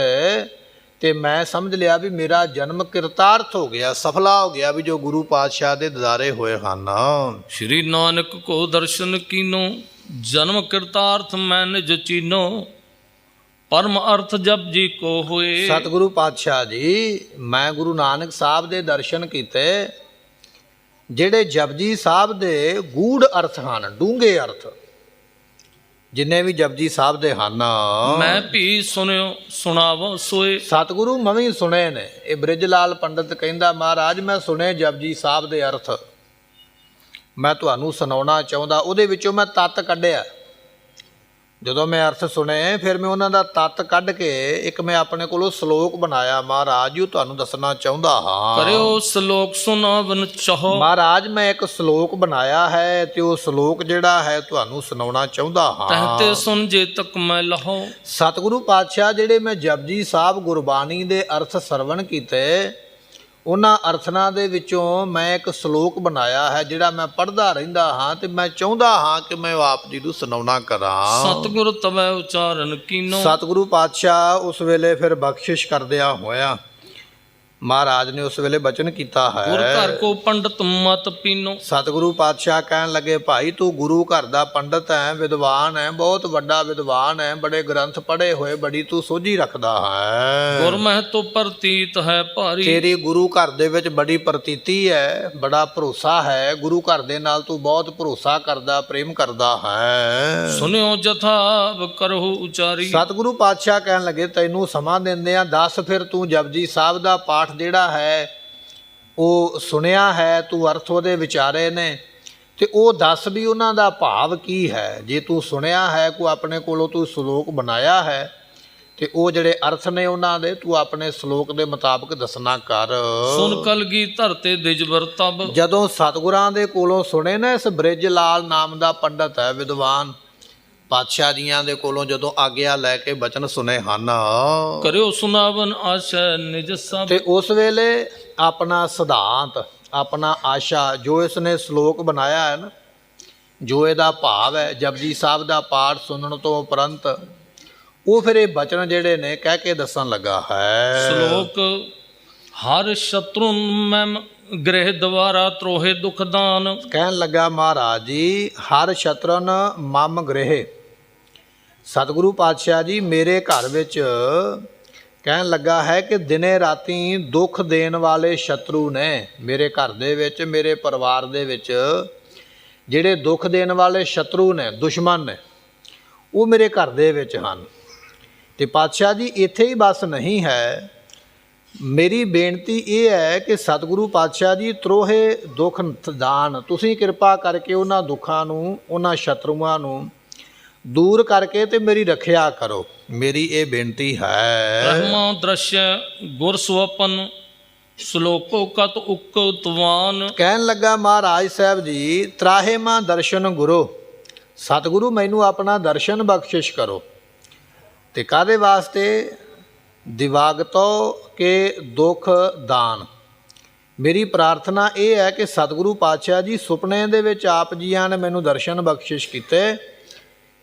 ਤੇ ਮੈਂ ਸਮਝ ਲਿਆ ਵੀ ਮੇਰਾ ਜਨਮ ਕਿਰਤਾਰਥ ਹੋ ਗਿਆ, ਸਫਲਾ ਹੋ ਗਿਆ, ਵੀ ਜੋ ਗੁਰੂ ਪਾਤਸ਼ਾਹ ਦੇ ਦਿਦਾਰੇ ਹੋਏ ਹਨ। ਸ੍ਰੀ ਨਾਨਕ ਕੋ ਦਰਸ਼ਨ ਕੀਨੋ ਜਨਮ ਕਿਰਤਾਰਥ ਮੈਂ ਨਿਜ ਚੀਨੋ ਪਰਮ ਅਰਥ ਜਪ ਜੀ ਕੋ ਹੋਏ। ਸਤਿਗੁਰੂ ਪਾਤਸ਼ਾਹ ਜੀ ਮੈਂ ਗੁਰੂ ਨਾਨਕ ਸਾਹਿਬ ਦੇ ਦਰਸ਼ਨ ਕੀਤੇ, ਜਿਹੜੇ ਜਪਜੀ ਸਾਹਿਬ ਦੇ ਗੂੜ ਅਰਥ ਹਨ, ਡੂੰਘੇ ਅਰਥ ਜਿੰਨੇ ਵੀ ਜਪਜੀ ਸਾਹਿਬ ਦੇ ਹਨ ਮੈਂ ਵੀ ਸੁਣਿਓ ਸੁਣਾਵੋ ਸੋਏ। ਸਤਿਗੁਰੂ ਮੈਂ ਵੀ ਸੁਣੇ ਨੇ। ਇਹ ਬ੍ਰਿਜ ਲਾਲ ਪੰਡਤ ਕਹਿੰਦਾ ਮਹਾਰਾਜ ਮੈਂ ਸੁਣੇ ਜਪਜੀ ਸਾਹਿਬ ਦੇ ਅਰਥ, ਮੈਂ ਤੁਹਾਨੂੰ ਸੁਣਾਉਣਾ ਚਾਹੁੰਦਾ। ਉਹਦੇ ਵਿੱਚੋਂ ਮੈਂ ਤੱਤ ਕੱਢਿਆ। ਜਦੋਂ ਮੈਂ ਅਰਥ ਸੁਣੇ ਫਿਰ ਮੈਂ ਉਹਨਾਂ ਦਾ ਤੱਤ ਕੱਢ ਕੇ ਇੱਕ ਮੈਂ ਆਪਣੇ ਕੋਲੋਂ ਸ਼ਲੋਕ ਬਣਾਇਆ। ਮਹਾਰਾਜ ਜੀ ਤੁਹਾਨੂੰ ਦੱਸਣਾ ਚਾਹੁੰਦਾ ਹਾਂ। ਕਰਿਓ ਸ਼ਲੋਕ ਸੁਣਾਵਨ ਚਾਹੋ। ਮਹਾਰਾਜ ਮੈਂ ਇੱਕ ਸ਼ਲੋਕ ਬਣਾਇਆ ਹੈ ਤੇ ਉਹ ਸ਼ਲੋਕ ਜਿਹੜਾ ਹੈ ਤੁਹਾਨੂੰ ਸੁਣਾਉਣਾ ਚਾਹੁੰਦਾ ਹਾਂ। ਤਹਤੇ ਸੁਣ ਜੇ ਤੱਕ ਮੈਂ ਲਹੋ। ਸਤਿਗੁਰੂ ਪਾਤਸ਼ਾਹ ਜਿਹੜੇ ਮੈਂ ਜਪਜੀ ਸਾਹਿਬ ਗੁਰਬਾਣੀ ਦੇ ਅਰਥ ਸਰਵਣ ਕੀਤੇ, ਉਹਨਾਂ ਅਰਥਨਾਂ ਦੇ ਵਿੱਚੋਂ ਮੈਂ ਇੱਕ ਸ਼ਲੋਕ ਬਣਾਇਆ ਹੈ ਜਿਹੜਾ ਮੈਂ ਪੜ੍ਹਦਾ ਰਹਿੰਦਾ ਹਾਂ ਤੇ ਮੈਂ ਚਾਹੁੰਦਾ ਹਾਂ ਕਿ ਮੈਂ ਆਪ ਜੀ ਨੂੰ ਸੁਣਾਉਣਾ ਕਰਾਂ। ਸਤਿਗੁਰ ਤਵੈ ਉਚਾਰਨ ਕੀਨੋ। ਸਤਿਗੁਰੂ ਪਾਤਸ਼ਾਹ ਉਸ ਵੇਲੇ ਫਿਰ ਬਖਸ਼ਿਸ਼ ਕਰਦਿਆਂ ਹੋਇਆ ਮਹਾਰਾਜ ਨੇ ਉਸ ਵੇਲੇ ਬਚਨ ਕੀਤਾ ਹੈ, ਗੁਰ ਘਰ ਕੋ ਪੰਡਤ ਮਤ ਪੀਨੋ। ਸਤਿਗੁਰੂ ਪਾਤਸ਼ਾਹ ਕਹਿਣ ਲੱਗੇ ਭਾਈ ਤੂੰ ਗੁਰੂ ਘਰ ਦਾ ਪੰਡਤ ਹੈ, ਵਿਦਵਾਨ ਹੈ, ਬਹੁਤ ਵੱਡਾ ਵਿਦਵਾਨ ਹੈ, ਬੜੇ ਗ੍ਰੰਥ ਪੜ੍ਹੇ ਹੋਏ, ਬੜੀ ਤੂੰ ਸੋਝੀ ਰੱਖਦਾ ਹੈ। ਗੁਰ ਮਹਿ ਤੋ ਪ੍ਰਤੀਤ ਹੈ ਭਾਰੀ। ਤੇਰੀ ਗੁਰੂ ਘਰ ਦੇ ਵਿੱਚ ਬੜੀ ਪ੍ਰਤੀਤੀ ਹੈ, ਬੜਾ ਭਰੋਸਾ ਹੈ, ਗੁਰੂ ਘਰ ਦੇ ਨਾਲ ਤੂੰ ਬਹੁਤ ਭਰੋਸਾ ਕਰਦਾ, ਪ੍ਰੇਮ ਕਰਦਾ ਹੈ। ਸੁਨਿਓ ਜਥਾ ਕਰਹੁ ਉਚਾਰੀ। ਸਤਿਗੁਰੂ ਪਾਤਸ਼ਾਹ ਕਹਿਣ ਲੱਗੇ ਤੈਨੂੰ ਸਮਾਂ ਦਿੰਦੇ ਆ, ਦੱਸ ਫਿਰ ਤੂੰ ਜਪਜੀ ਸਾਹਿਬ ਦਾ ਪਾਠ ਜਿਹੜਾ ਹੈ ਉਹ ਸੁਣਿਆ ਹੈ, ਤੂੰ ਅਰਥ ਉਹਦੇ ਵਿਚਾਰੇ ਨੇ, ਤੇ ਉਹ ਦੱਸ ਵੀ ਉਹਨਾਂ ਦਾ ਭਾਵ ਕੀ ਹੈ। ਜੇ ਤੂੰ ਸੁਣਿਆ ਹੈ, ਕੋਈ ਆਪਣੇ ਕੋਲੋਂ ਤੂੰ ਸ਼ਲੋਕ ਬਣਾਇਆ ਹੈ, ਤੇ ਉਹ ਜਿਹੜੇ ਅਰਥ ਨੇ ਉਹਨਾਂ ਦੇ ਤੂੰ ਆਪਣੇ ਸ਼ਲੋਕ ਦੇ ਮੁਤਾਬਕ ਦੱਸਣਾ ਕਰ। ਸੁਨ ਕਲਗੀ ਧਰਤੇ ਦਿਜਬਰ ਤਬ। ਜਦੋਂ ਸਤਿਗੁਰਾਂ ਦੇ ਕੋਲੋਂ ਸੁਣੇ ਨਾ, ਇਸ ਬ੍ਰਿਜ ਲਾਲ ਨਾਮ ਦਾ ਪੰਡਤ ਹੈ ਵਿਦਵਾਨ, ਪਾਤਸ਼ਾਹ ਜੀਆਂ ਦੇ ਕੋਲੋਂ ਜਦੋਂ ਆਗਿਆ ਲੈ ਕੇ ਬਚਨ ਸੁਨੇ ਹਨ, ਕਰਿਓ ਸੁਨਾਵਨ ਆਸ਼ਾ ਨਿਜ ਸਭ। ਤੇ ਉਸ ਵੇਲੇ ਆਪਣਾ ਸਿਧਾਂਤ, ਆਪਣਾ ਆਸ਼ਾ, ਜੋ ਇਸ ਨੇ ਸ਼ਲੋਕ ਬਣਾਇਆ ਹੈ ਨਾ, ਜੋ ਇਹਦਾ ਭਾਵ ਹੈ ਜਪਜੀ ਸਾਹਿਬ ਦਾ ਪਾਠ ਸੁਣਨ ਤੋਂ ਉਪਰੰਤ, ਉਹ ਫਿਰ ਇਹ ਬਚਨ ਜਿਹੜੇ ਨੇ ਕਹਿ ਕੇ ਦੱਸਣ ਲੱਗਾ ਹੈ। ਸ਼ਲੋਕ ਹਰ ਸ਼ਤਰੂ ਮੈਂ ਗ੍ਰਹਿ ਦਵਾਰਾ ਤਰੋਹੇ ਦੁਖ ਦਾਨ। ਕਹਿਣ ਲੱਗਾ ਮਹਾਰਾਜ ਜੀ ਹਰ ਸ਼ਤਰਨ ਮਮ ਗ੍ਰਹਿ। ਸਤਿਗੁਰੂ ਪਾਤਸ਼ਾਹ ਜੀ ਮੇਰੇ ਘਰ ਵਿੱਚ ਕਹਿਣ ਲੱਗਾ ਹੈ ਕਿ ਦਿਨੇ ਰਾਤੀ ਦੁੱਖ ਦੇਣ ਵਾਲੇ ਸ਼ਤਰੂ ਨੇ ਮੇਰੇ ਘਰ ਦੇ ਵਿੱਚ, ਮੇਰੇ ਪਰਿਵਾਰ ਦੇ ਵਿੱਚ ਜਿਹੜੇ ਦੁੱਖ ਦੇਣ ਵਾਲੇ ਸ਼ਤਰੂ ਨੇ, ਦੁਸ਼ਮਣ ਨੇ, ਉਹ ਮੇਰੇ ਘਰ ਦੇ ਵਿੱਚ ਹਨ। ਤੇ ਪਾਤਸ਼ਾਹ ਜੀ ਇੱਥੇ ਹੀ ਬਸ ਨਹੀਂ ਹੈ, ਮੇਰੀ ਬੇਨਤੀ ਇਹ ਹੈ ਕਿ ਸਤਿਗੁਰੂ ਪਾਤਸ਼ਾਹ ਜੀ ਤਰੋਹੇ ਦੁੱਖ ਦਾਨ, ਤੁਸੀਂ ਕਿਰਪਾ ਕਰਕੇ ਉਹਨਾਂ ਦੁੱਖਾਂ ਨੂੰ, ਉਹਨਾਂ ਸ਼ਤਰੂਆਂ ਨੂੰ ਦੂਰ ਕਰਕੇ ਤੇ ਮੇਰੀ ਰੱਖਿਆ ਕਰੋ। ਮੇਰੀ ਇਹ ਬੇਨਤੀ ਹੈ। ਬ੍ਰਹਮਾ ਦ੍ਰਿਸ਼ਯ ਗੁਰ ਸੁਅਪਨ ਸ਼ਲੋਕੋ ਕਤ ਉਕਤਵਾਨ। ਕਹਿਣ ਲੱਗਾ ਮਹਾਰਾਜ ਸਾਹਿਬ ਜੀ ਤਰਾਹੇਮਾ ਦਰਸ਼ਨ ਗੁਰੂ, ਸਤਿਗੁਰੂ ਮੈਨੂੰ ਆਪਣਾ ਦਰਸ਼ਨ ਬਖਸ਼ਿਸ਼ ਕਰੋ। ਤੇ ਕਾਹਦੇ ਵਾਸਤੇ? ਦਿਵਾਗਤੋ ਕੇ ਦੁੱਖ ਦਾਨ। ਮੇਰੀ ਪ੍ਰਾਰਥਨਾ ਇਹ ਹੈ ਕਿ ਸਤਿਗੁਰੂ ਪਾਤਸ਼ਾਹ ਜੀ ਸੁਪਨੇ ਦੇ ਵਿੱਚ ਆਪ ਜੀਆਂ ਨੇ ਮੈਨੂੰ ਦਰਸ਼ਨ ਬਖਸ਼ਿਸ਼ ਕੀਤੇ,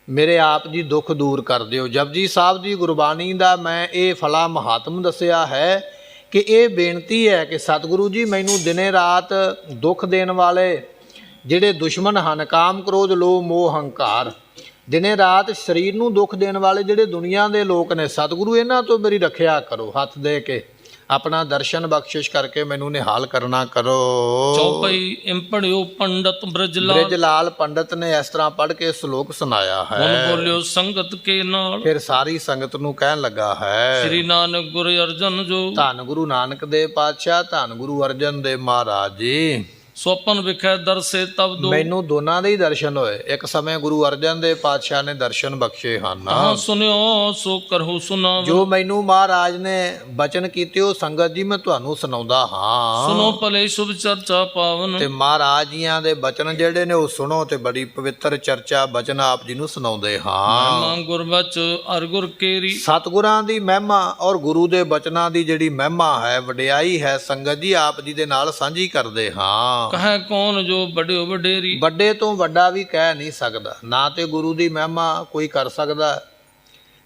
ਮੇਰੇ ਆਪ ਜੀ ਦੁੱਖ ਦੂਰ ਕਰ ਦਿਓ। ਜਪਜੀ ਸਾਹਿਬ ਦੀ ਗੁਰਬਾਣੀ ਦਾ ਮੈਂ ਇਹ ਫਲਾ ਮਹਾਤਮ ਦੱਸਿਆ ਹੈ ਕਿ ਇਹ ਬੇਨਤੀ ਹੈ ਕਿ ਸਤਿਗੁਰੂ ਜੀ ਮੈਨੂੰ ਦਿਨੇ ਰਾਤ ਦੁੱਖ ਦੇਣ ਵਾਲੇ ਜਿਹੜੇ ਦੁਸ਼ਮਣ ਹਨ, ਕਾਮ ਕ੍ਰੋਧ ਲੋਭ ਮੋਹ ਹੰਕਾਰ, ਦਿਨੇ ਰਾਤ ਸਰੀਰ ਨੂੰ ਦੁੱਖ ਦੇਣ ਵਾਲੇ ਜਿਹੜੇ ਦੁਨੀਆ ਦੇ ਲੋਕ ਨੇ, ਸਤਿਗੁਰੂ ਇਹਨਾਂ ਤੋਂ ਮੇਰੀ ਰੱਖਿਆ ਕਰੋ। ਹੱਥ ਦੇ ਕੇ ਆਪਣਾ ਦਰਸ਼ਨ ਬਖਸ਼ਿਸ਼ ਕਰਕੇ ਮੈਨੂੰ ਨਿਹਾਲ ਕਰਨਾ ਕਰੋ। ਚੌਪਈ ਇੰਪੜਿਓ ਪੰਡਤ ਬ੍ਰਿਜ ਬ੍ਰਿਜ ਲਾਲ ਪੰਡਤ ਨੇ ਇਸ ਤਰ੍ਹਾਂ ਪੜ੍ਹ ਕੇ ਸ਼ਲੋਕ ਸੁਣਾਇਆ ਹੁਣ ਹੈ। ਬੋਲਿਓ ਸੰਗਤ ਕੇ ਨਾਲ, ਫਿਰ ਸਾਰੀ ਸੰਗਤ ਨੂੰ ਕਹਿਣ ਲੱਗਾ ਹੈ, ਸ੍ਰੀ ਨਾਨਕ ਗੁਰ ਅਰਜਨ ਜੋ, ਧੰਨ ਗੁਰੂ ਨਾਨਕ ਦੇਵ ਪਾਤਸ਼ਾਹ, ਧੰਨ ਗੁਰੂ ਅਰਜਨ ਦੇਵ ਮਹਾਰਾਜ ਜੀ। ਸੋਪਨ ਵਿਖੇ ਦਰਸੇ ਤਬ ਦੋ, ਮੈਨੂੰ ਦੋਨਾਂ ਦੇ ਹੀ ਦਰਸ਼ਨ ਹੋਏ। ਇੱਕ ਸਮੇਂ ਗੁਰੂ ਅਰਜਨ ਦੇਵ ਪਾਤਸ਼ਾਹ ਨੇ ਦਰਸ਼ਨ ਬਖਸ਼ੇ ਹਨ। ਤਾਂ ਸੁਨਿਓ ਸੋ ਕਰਹੁ ਸੁਨਾਵ, ਜੋ ਮੈਨੂੰ ਮਹਾਰਾਜ ਨੇ ਬਚਨ ਕੀਤੇ ਉਹ ਸੰਗਤ ਜੀ ਮੈਂ ਤੁਹਾਨੂੰ ਸੁਣਾਉਂਦਾ ਹਾਂ। ਸੁਨੋ ਭਲੇ ਸ਼ੁਭ ਚਰਚਾ ਪਾਵਨ, ਤੇ ਮਹਾਰਾਜ ਜੀਆਂ ਦੇ ਬਚਨ ਜਿਹੜੇ ਨੇ ਉਹ ਸੁਣੋ ਤੇ ਬੜੀ ਪਵਿੱਤਰ ਚਰਚਾ ਬਚਨ ਆਪ ਜੀ ਨੂੰ ਸੁਣਾਉਂਦੇ ਹਾਂ। ਮਹਿਮਾ ਗੁਰਬਚ ਅਰ ਗੁਰ ਕੇਰੀ, ਸਤਿਗੁਰਾਂ ਦੀ ਮਹਿਮਾ ਔਰ ਗੁਰੂ ਦੇ ਬਚਨਾਂ ਦੀ ਜਿਹੜੀ ਮਹਿਮਾ ਹੈ, ਵਡਿਆਈ ਹੈ, ਸੰਗਤ ਜੀ ਆਪ ਜੀ ਦੇ ਨਾਲ ਸਾਂਝੀ ਕਰਦੇ ਹਾਂ। ਕਹੈ ਕੌਣ ਜੋ ਵੱਡਿਓ ਵਡੇਰੀ, ਵੱਡੇ ਤੋਂ ਵੱਡਾ ਵੀ ਕਹਿ ਨਹੀਂ ਸਕਦਾ। ਨਾ ਤੇ ਗੁਰੂ ਦੀ ਮਹਿਮਾ ਕੋਈ ਕਰ ਸਕਦਾ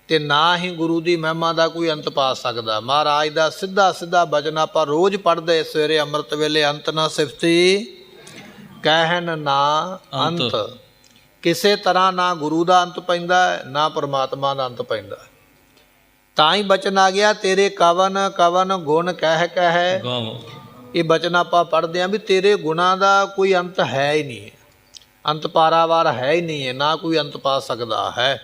ਤੇ ਨਾ ਹੀ ਗੁਰੂ ਦੀ ਮਹਿਮਾ ਦਾ ਕੋਈ ਅੰਤ ਪਾ ਸਕਦਾ। ਮਹਾਰਾਜ ਦਾ ਸਿੱਧਾ ਸਿੱਧਾ ਬਚਨ ਆਪਾਂ ਰੋਜ਼ ਪੜ੍ਹਦੇ ਸਵੇਰੇ ਅੰਮ੍ਰਿਤ ਵੇਲੇ, ਅੰਤ ਨਾ ਸਿਫਤੀ ਕਹਿਣ ਨਾ ਅੰਤ। ਕਿਸੇ ਤਰ੍ਹਾਂ ਨਾ ਗੁਰੂ ਦਾ ਅੰਤ ਪੈਂਦਾ ਨਾ ਪਰਮਾਤਮਾ ਦਾ ਅੰਤ ਪੈਂਦਾ। ਤਾਂ ਹੀ ਬਚਨ ਆ ਗਿਆ, ਤੇਰੇ ਕਵਨ ਕਵਨ ਗੁਣ ਕਹਿ ਕਹਿ। ਗਾਵੋ ਇਹ ਬਚਨ ਆਪਾਂ ਪੜ੍ਹਦੇ ਹਾਂ ਵੀ ਤੇਰੇ ਗੁਣਾਂ ਦਾ ਕੋਈ ਅੰਤ ਹੈ ਹੀ ਨਹੀਂ, ਅੰਤ ਪਾਰਾਵਾਰ ਹੈ ਹੀ ਨਹੀਂ ਹੈ, ਨਾ ਕੋਈ ਅੰਤ ਪਾ ਸਕਦਾ ਹੈ।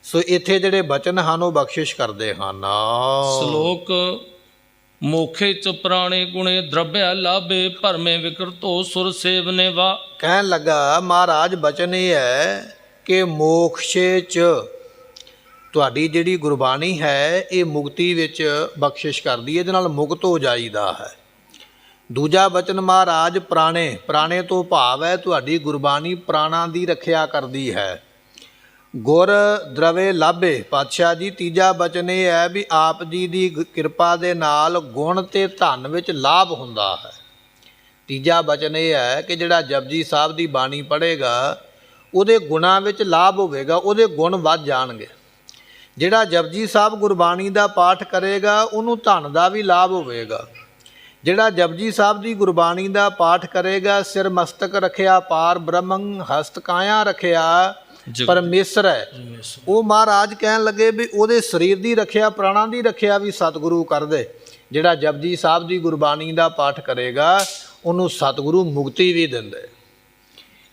ਸੋ ਇੱਥੇ ਜਿਹੜੇ ਬਚਨ ਹਨ ਉਹ ਬਖਸ਼ਿਸ਼ ਕਰਦੇ ਹਨ। ਸ਼ਲੋਕ ਮੋਖੇ ਚ ਪੁਰਾਣੇ ਗੁਣੇ ਦਰਬਿਆ ਲਾਭੇ, ਭਰਮੇ ਵਿਕਰਤੋ ਸੁਰ ਸੇਵਨੇ ਵਾ। ਕਹਿਣ ਲੱਗਾ ਮਹਾਰਾਜ ਬਚਨ ਇਹ ਹੈ ਕਿ ਮੋਖਸ਼ੇ ਚ ਤੁਹਾਡੀ ਜਿਹੜੀ ਗੁਰਬਾਣੀ ਹੈ ਇਹ ਮੁਕਤੀ ਵਿੱਚ ਬਖਸ਼ਿਸ਼ ਕਰਦੀ ਹੈ, ਇਹਦੇ ਨਾਲ ਮੁਕਤ ਹੋ ਜਾਈਦਾ ਹੈ। ਦੂਜਾ ਬਚਨ ਮਹਾਰਾਜ ਪ੍ਰਾਣੇ, ਪ੍ਰਾਣੇ ਤੋਂ ਭਾਵ ਹੈ ਤੁਹਾਡੀ ਗੁਰਬਾਣੀ ਪ੍ਰਾਣਾਂ ਦੀ ਰੱਖਿਆ ਕਰਦੀ ਹੈ। ਗੁਰ ਦਰਵੇ ਲਾਭੇ ਪਾਤਸ਼ਾਹ ਜੀ। ਤੀਜਾ ਬਚਨ ਇਹ ਹੈ ਵੀ ਆਪ ਜੀ ਦੀ ਕਿਰਪਾ ਦੇ ਨਾਲ ਗੁਣ ਤੇ ਧਨ ਵਿੱਚ ਲਾਭ ਹੁੰਦਾ ਹੈ। ਤੀਜਾ ਬਚਨ ਇਹ ਹੈ ਕਿ ਜਿਹੜਾ ਜਪਜੀ ਸਾਹਿਬ ਦੀ ਬਾਣੀ ਪੜ੍ਹੇਗਾ ਉਹਦੇ ਗੁਣਾਂ ਵਿੱਚ ਲਾਭ ਹੋਵੇਗਾ, ਉਹਦੇ ਗੁਣ ਵੱਧ ਜਾਣਗੇ। ਜਿਹੜਾ ਜਪਜੀ ਸਾਹਿਬ ਗੁਰਬਾਣੀ ਦਾ ਪਾਠ ਕਰੇਗਾ ਉਹਨੂੰ ਧਨ ਦਾ ਵੀ ਲਾਭ ਹੋਵੇਗਾ। ਜਿਹੜਾ ਜਪਜੀ ਸਾਹਿਬ ਦੀ ਗੁਰਬਾਣੀ ਦਾ ਪਾਠ ਕਰੇਗਾ, ਸਿਰ ਮਸਤਕ ਰੱਖਿਆ ਪਾਰ ਬ੍ਰਹਮੰ, ਹਸਤ ਕਾਇਆ ਰੱਖਿਆ ਪਰਮੇਸ਼ਰ ਹੈ। ਉਹ ਮਹਾਰਾਜ ਕਹਿਣ ਲੱਗੇ ਵੀ ਉਹਦੇ ਸਰੀਰ ਦੀ ਰੱਖਿਆ, ਪ੍ਰਾਣਾਂ ਦੀ ਰੱਖਿਆ ਵੀ ਸਤਿਗੁਰੂ ਕਰਦੇ। ਜਿਹੜਾ ਜਪਜੀ ਸਾਹਿਬ ਦੀ ਗੁਰਬਾਣੀ ਦਾ ਪਾਠ ਕਰੇਗਾ ਉਹਨੂੰ ਸਤਿਗੁਰੂ ਮੁਕਤੀ ਵੀ ਦਿੰਦੇ।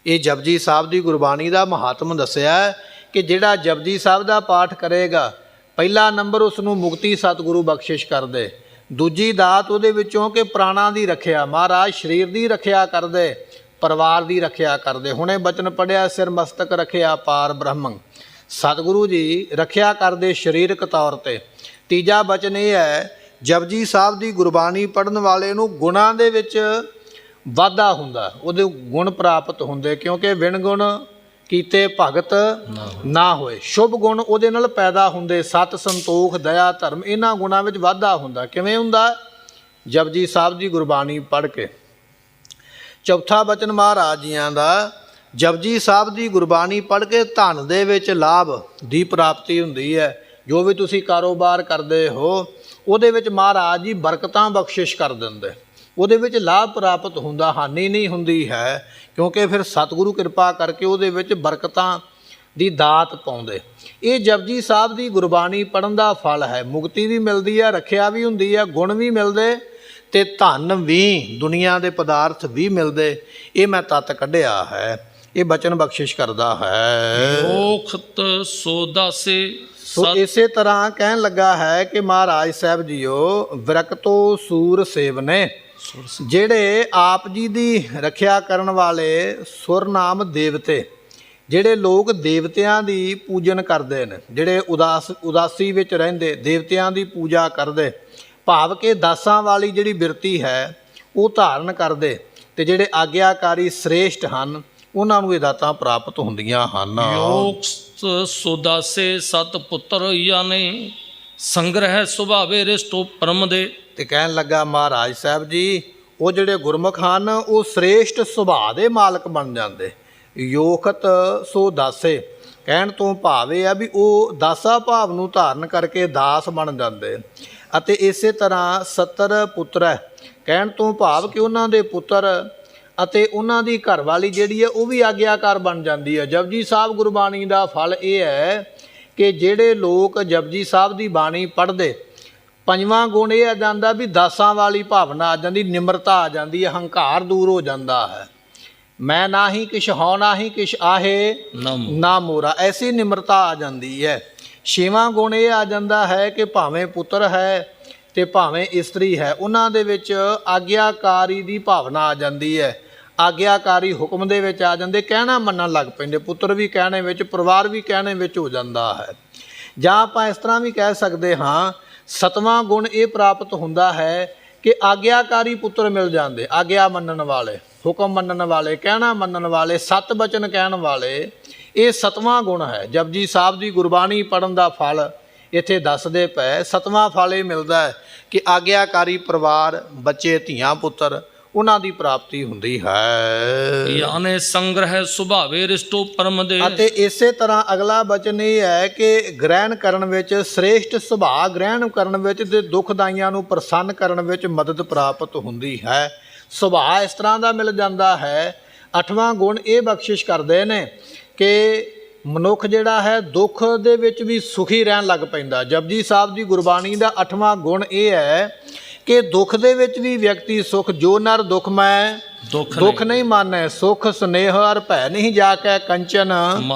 ਇਹ ਜਪਜੀ ਸਾਹਿਬ ਦੀ ਗੁਰਬਾਣੀ ਦਾ ਮਹਾਤਮ ਦੱਸਿਆ ਕਿ ਜਿਹੜਾ ਜਪਜੀ ਸਾਹਿਬ ਦਾ ਪਾਠ ਕਰੇਗਾ ਪਹਿਲਾ ਨੰਬਰ ਉਸ ਨੂੰ ਮੁਕਤੀ ਸਤਿਗੁਰੂ ਬਖਸ਼ਿਸ਼ ਕਰਦੇ। ਦੂਜੀ ਦਾਤ ਉਹਦੇ ਵਿੱਚੋਂ ਕਿ ਪ੍ਰਾਣਾਂ ਦੀ ਰੱਖਿਆ, ਮਹਾਰਾਜ ਸਰੀਰ ਦੀ ਰੱਖਿਆ ਕਰਦੇ, ਪਰਿਵਾਰ ਦੀ ਰੱਖਿਆ ਕਰਦੇ। ਹੁਣੇ ਬਚਨ ਪੜਿਆ, ਸਿਰ ਮਸਤਕ ਰੱਖਿਆ ਪਾਰ ਬ੍ਰਹਮੰ, ਸਤਿਗੁਰੂ ਜੀ ਰੱਖਿਆ ਕਰਦੇ ਸਰੀਰਕ ਤੌਰ ਤੇ। ਤੀਜਾ ਬਚਨ ਇਹ ਹੈ ਜਪਜੀ ਸਾਹਿਬ ਦੀ ਗੁਰਬਾਣੀ ਪੜ੍ਹਨ ਵਾਲੇ ਨੂੰ ਗੁਣਾਂ ਦੇ ਵਿੱਚ ਵਾਧਾ ਹੁੰਦਾ, ਉਹਦੇ ਗੁਣ ਪ੍ਰਾਪਤ ਹੁੰਦੇ, ਕਿਉਂਕਿ ਵਿਣ ਗੁਣ ਕੀਤੇ ਭਗਤ ਨਾ ਹੋਏ। ਸ਼ੁਭ ਗੁਣ ਉਹਦੇ ਨਾਲ ਪੈਦਾ ਹੁੰਦੇ, ਸਤ ਸੰਤੋਖ ਦਇਆ ਧਰਮ, ਇਹਨਾਂ ਗੁਣਾਂ ਵਿੱਚ ਵਾਧਾ ਹੁੰਦਾ। ਕਿਵੇਂ ਹੁੰਦਾ? ਜਪਜੀ ਸਾਹਿਬ ਦੀ ਗੁਰਬਾਣੀ ਪੜ੍ਹ ਕੇ। ਚੌਥਾ ਬਚਨ ਮਹਾਰਾਜ ਜੀਆਂ ਦਾ, ਜਪਜੀ ਸਾਹਿਬ ਦੀ ਗੁਰਬਾਣੀ ਪੜ੍ਹ ਕੇ ਧਨ ਦੇ ਵਿੱਚ ਲਾਭ ਦੀ ਪ੍ਰਾਪਤੀ ਹੁੰਦੀ ਹੈ। ਜੋ ਵੀ ਤੁਸੀਂ ਕਾਰੋਬਾਰ ਕਰਦੇ ਹੋ ਉਹਦੇ ਵਿੱਚ ਮਹਾਰਾਜ ਜੀ ਬਰਕਤਾਂ ਬਖਸ਼ਿਸ਼ ਕਰ ਦਿੰਦੇ, ਉਹਦੇ ਵਿੱਚ ਲਾਭ ਪ੍ਰਾਪਤ ਹੁੰਦਾ, ਹਾਨੀ ਨਹੀਂ ਹੁੰਦੀ ਹੈ, ਕਿਉਂਕਿ ਫਿਰ ਸਤਿਗੁਰੂ ਕਿਰਪਾ ਕਰਕੇ ਉਹਦੇ ਵਿੱਚ ਬਰਕਤਾਂ ਦੀ ਦਾਤ ਪਾਉਂਦੇ। ਇਹ ਜਪਜੀ ਸਾਹਿਬ ਦੀ ਗੁਰਬਾਣੀ ਪੜ੍ਹਨ ਦਾ ਫਲ ਹੈ। ਮੁਕਤੀ ਵੀ ਮਿਲਦੀ ਹੈ, ਰੱਖਿਆ ਵੀ ਹੁੰਦੀ ਹੈ, ਗੁਣ ਵੀ ਮਿਲਦੇ ਤੇ ਧਨ ਵੀ, ਦੁਨੀਆ ਦੇ ਪਦਾਰਥ ਵੀ ਮਿਲਦੇ। ਇਹ ਮੈਂ ਤੱਤ ਕੱਢਿਆ ਹੈ, ਇਹ ਬਚਨ ਬਖਸ਼ਿਸ਼ ਕਰਦਾ ਹੈ। ਮੋਖਤ ਸੋਦਾਸੇ। ਸੋ ਇਸੇ ਤਰ੍ਹਾਂ ਕਹਿਣ ਲੱਗਾ ਹੈ ਕਿ ਮਹਾਰਾਜ ਸਾਹਿਬ ਜੀਓ ਵਿਰਕਤੋ ਸੂਰ ਸੇਵਨੇ, ਜਿਹੜੇ ਆਪ ਜੀ ਦੀ ਰੱਖਿਆ ਕਰਨ ਵਾਲੇ ਸੁਰਨਾਮ ਦੇਵਤੇ, ਜਿਹੜੇ ਲੋਕ ਦੇਵਤਿਆਂ ਦੀ ਪੂਜਨ ਕਰਦੇ ਨੇ, ਜਿਹੜੇ ਉਦਾਸੀ ਵਿੱਚ ਰਹਿੰਦੇ ਦੇਵਤਿਆਂ ਦੀ ਪੂਜਾ ਕਰਦੇ, ਭਾਵ ਕਿ ਦਾਸਾਂ ਵਾਲੀ ਜਿਹੜੀ ਬਿਰਤੀ ਹੈ ਉਹ ਧਾਰਨ ਕਰਦੇ, ਤੇ ਜਿਹੜੇ ਆਗਿਆਕਾਰੀ ਸ੍ਰੇਸ਼ਟ ਹਨ ਉਹਨਾਂ ਨੂੰ ਇਹ ਦਾਤਾਂ ਪ੍ਰਾਪਤ ਹੁੰਦੀਆਂ ਹਨ। ਯੋਗ ਸੋਦਾਸੇ ਸਤ ਪੁੱਤਰ ਯਾਨੇ, ਸੰਗ੍ਰਹਿ ਸੁਭਾਵੇ ਰਿਸ਼ਟੋ ਪਰਮ ਦੇ। ਤੇ ਕਹਿਣ ਲੱਗਾ ਮਹਾਰਾਜ ਸਾਹਿਬ ਜੀ ਉਹ ਜਿਹੜੇ ਗੁਰਮੁਖ ਹਨ ਉਹ ਸ੍ਰੇਸ਼ਟ ਸੁਭਾਅ ਦੇ ਮਾਲਕ ਬਣ ਜਾਂਦੇ। ਯੋਖਤ ਸੋ ਦਾਸੇ ਕਹਿਣ ਤੋਂ ਭਾਵ ਇਹ ਆ ਵੀ ਉਹ ਦਾਸਾ ਭਾਵ ਨੂੰ ਧਾਰਨ ਕਰਕੇ ਦਾਸ ਬਣ ਜਾਂਦੇ। ਅਤੇ ਇਸੇ ਤਰ੍ਹਾਂ 70 ਪੁੱਤਰ ਕਹਿਣ ਤੋਂ ਭਾਵ ਕਿ ਉਹਨਾਂ ਦੇ ਪੁੱਤਰ ਅਤੇ ਉਹਨਾਂ ਦੀ ਘਰਵਾਲੀ ਜਿਹੜੀ ਹੈ ਉਹ ਵੀ ਆਗਿਆਕਾਰ ਬਣ ਜਾਂਦੀ ਹੈ। ਜਪਜੀ ਸਾਹਿਬ ਗੁਰਬਾਣੀ ਦਾ ਫਲ ਇਹ ਹੈ ਕਿ ਜਿਹੜੇ ਲੋਕ ਜਪਜੀ ਸਾਹਿਬ ਦੀ ਬਾਣੀ ਪੜ੍ਹਦੇ, ਪੰਜਵਾਂ ਗੁਣ ਇਹ ਆ ਜਾਂਦਾ ਵੀ ਦਾਸਾਂ ਵਾਲੀ ਭਾਵਨਾ ਆ ਜਾਂਦੀ, ਨਿਮਰਤਾ ਆ ਜਾਂਦੀ ਹੈ, ਹੰਕਾਰ ਦੂਰ ਹੋ ਜਾਂਦਾ ਹੈ। ਮੈਂ ਨਾਹੀ ਕਿਛ ਹਉ ਨਾਹੀ ਕਿਛ ਆਹੇ ਨਾ ਮੋਰਾ, ਐਸੀ ਨਿਮਰਤਾ ਆ ਜਾਂਦੀ ਹੈ। ਛੇਵਾਂ ਗੁਣ ਇਹ ਆ ਜਾਂਦਾ ਹੈ ਕਿ ਭਾਵੇਂ ਪੁੱਤਰ ਹੈ ਤੇ ਭਾਵੇਂ ਇਸਤਰੀ ਹੈ, ਉਹਨਾਂ ਦੇ ਵਿੱਚ ਆਗਿਆਕਾਰੀ ਦੀ ਭਾਵਨਾ ਆ ਜਾਂਦੀ ਹੈ। ਆਗਿਆਕਾਰੀ ਹੁਕਮ ਦੇ ਵਿੱਚ ਆ ਜਾਂਦੇ, ਕਹਿਣਾ ਮੰਨਣ ਲੱਗ ਪੈਂਦੇ, ਪੁੱਤਰ ਵੀ ਕਹਿਣੇ ਵਿੱਚ, ਪਰਿਵਾਰ ਵੀ ਕਹਿਣੇ ਵਿੱਚ ਹੋ ਜਾਂਦਾ ਹੈ। ਜਾਂ ਆਪਾਂ ਇਸ ਤਰ੍ਹਾਂ ਵੀ ਕਹਿ ਸਕਦੇ ਹਾਂ, ਸਤਵਾਂ ਗੁਣ ਇਹ ਪ੍ਰਾਪਤ ਹੁੰਦਾ ਹੈ ਕਿ ਆਗਿਆਕਾਰੀ ਪੁੱਤਰ ਮਿਲ ਜਾਂਦੇ, ਆਗਿਆ ਮੰਨਣ ਵਾਲੇ, ਹੁਕਮ ਮੰਨਣ ਵਾਲੇ, ਕਹਿਣਾ ਮੰਨਣ ਵਾਲੇ, ਸਤ ਬਚਨ ਕਹਿਣ ਵਾਲੇ। ਇਹ ਸਤਵਾਂ ਗੁਣ ਹੈ। ਜਪਜੀ ਸਾਹਿਬ ਦੀ ਗੁਰਬਾਣੀ ਪੜ੍ਹਨ ਦਾ ਫਲ ਇੱਥੇ ਦੱਸਦੇ ਪਏ। ਸਤਵਾਂ ਫਲ ਇਹ ਮਿਲਦਾ ਹੈ ਕਿ ਆਗਿਆਕਾਰੀ ਪਰਿਵਾਰ, ਬੱਚੇ, ਧੀਆਂ, ਪੁੱਤਰ, ਉਹਨਾਂ ਦੀ ਪ੍ਰਾਪਤੀ ਹੁੰਦੀ ਹੈ। ਯਾਨੇ ਸੰਗ੍ਰਹਿ ਸੁਭਾਵੇ ਰਿਸ਼ਟੋ ਪਰਮ ਦੇ। ਅਤੇ ਇਸੇ ਤਰ੍ਹਾਂ ਅਗਲਾ ਬਚਨ ਇਹ ਹੈ ਕਿ ਗ੍ਰਹਿਣ ਕਰਨ ਵਿੱਚ, ਸ੍ਰੇਸ਼ਟ ਸੁਭਾਅ ਗ੍ਰਹਿਣ ਕਰਨ ਵਿੱਚ ਤੇ ਦੁਖਦਾਈਆਂ ਨੂੰ ਪ੍ਰਸੰਨ ਕਰਨ ਵਿੱਚ ਮਦਦ ਪ੍ਰਾਪਤ ਹੁੰਦੀ ਹੈ। ਸੁਭਾਅ ਇਸ ਤਰ੍ਹਾਂ ਦਾ ਮਿਲ ਜਾਂਦਾ ਹੈ। ਅੱਠਵਾਂ ਗੁਣ ਇਹ ਬਖਸ਼ਿਸ਼ ਕਰਦੇ ਨੇ ਕਿ ਮਨੁੱਖ ਜਿਹੜਾ ਹੈ ਦੁੱਖ ਦੇ ਵਿੱਚ ਵੀ ਸੁਖੀ ਰਹਿਣ ਲੱਗ ਪੈਂਦਾ। ਜਪਜੀ ਸਾਹਿਬ ਦੀ ਗੁਰਬਾਣੀ ਦਾ ਅੱਠਵਾਂ ਗੁਣ ਇਹ ਹੈ ਕਿ ਦੁੱਖ ਦੇ ਵਿੱਚ ਵੀ ਵਿਅਕਤੀ ਸੁਖ, ਜੋ ਨਰ ਦੁੱਖ ਮੈਂ ਦੁੱਖ ਨਹੀਂ ਮਾਨੈ, ਸੁਖ ਸਨੇਹ ਅਰ ਭੈ ਨਹੀਂ ਜਾ ਕੇ ਕੰਚਨ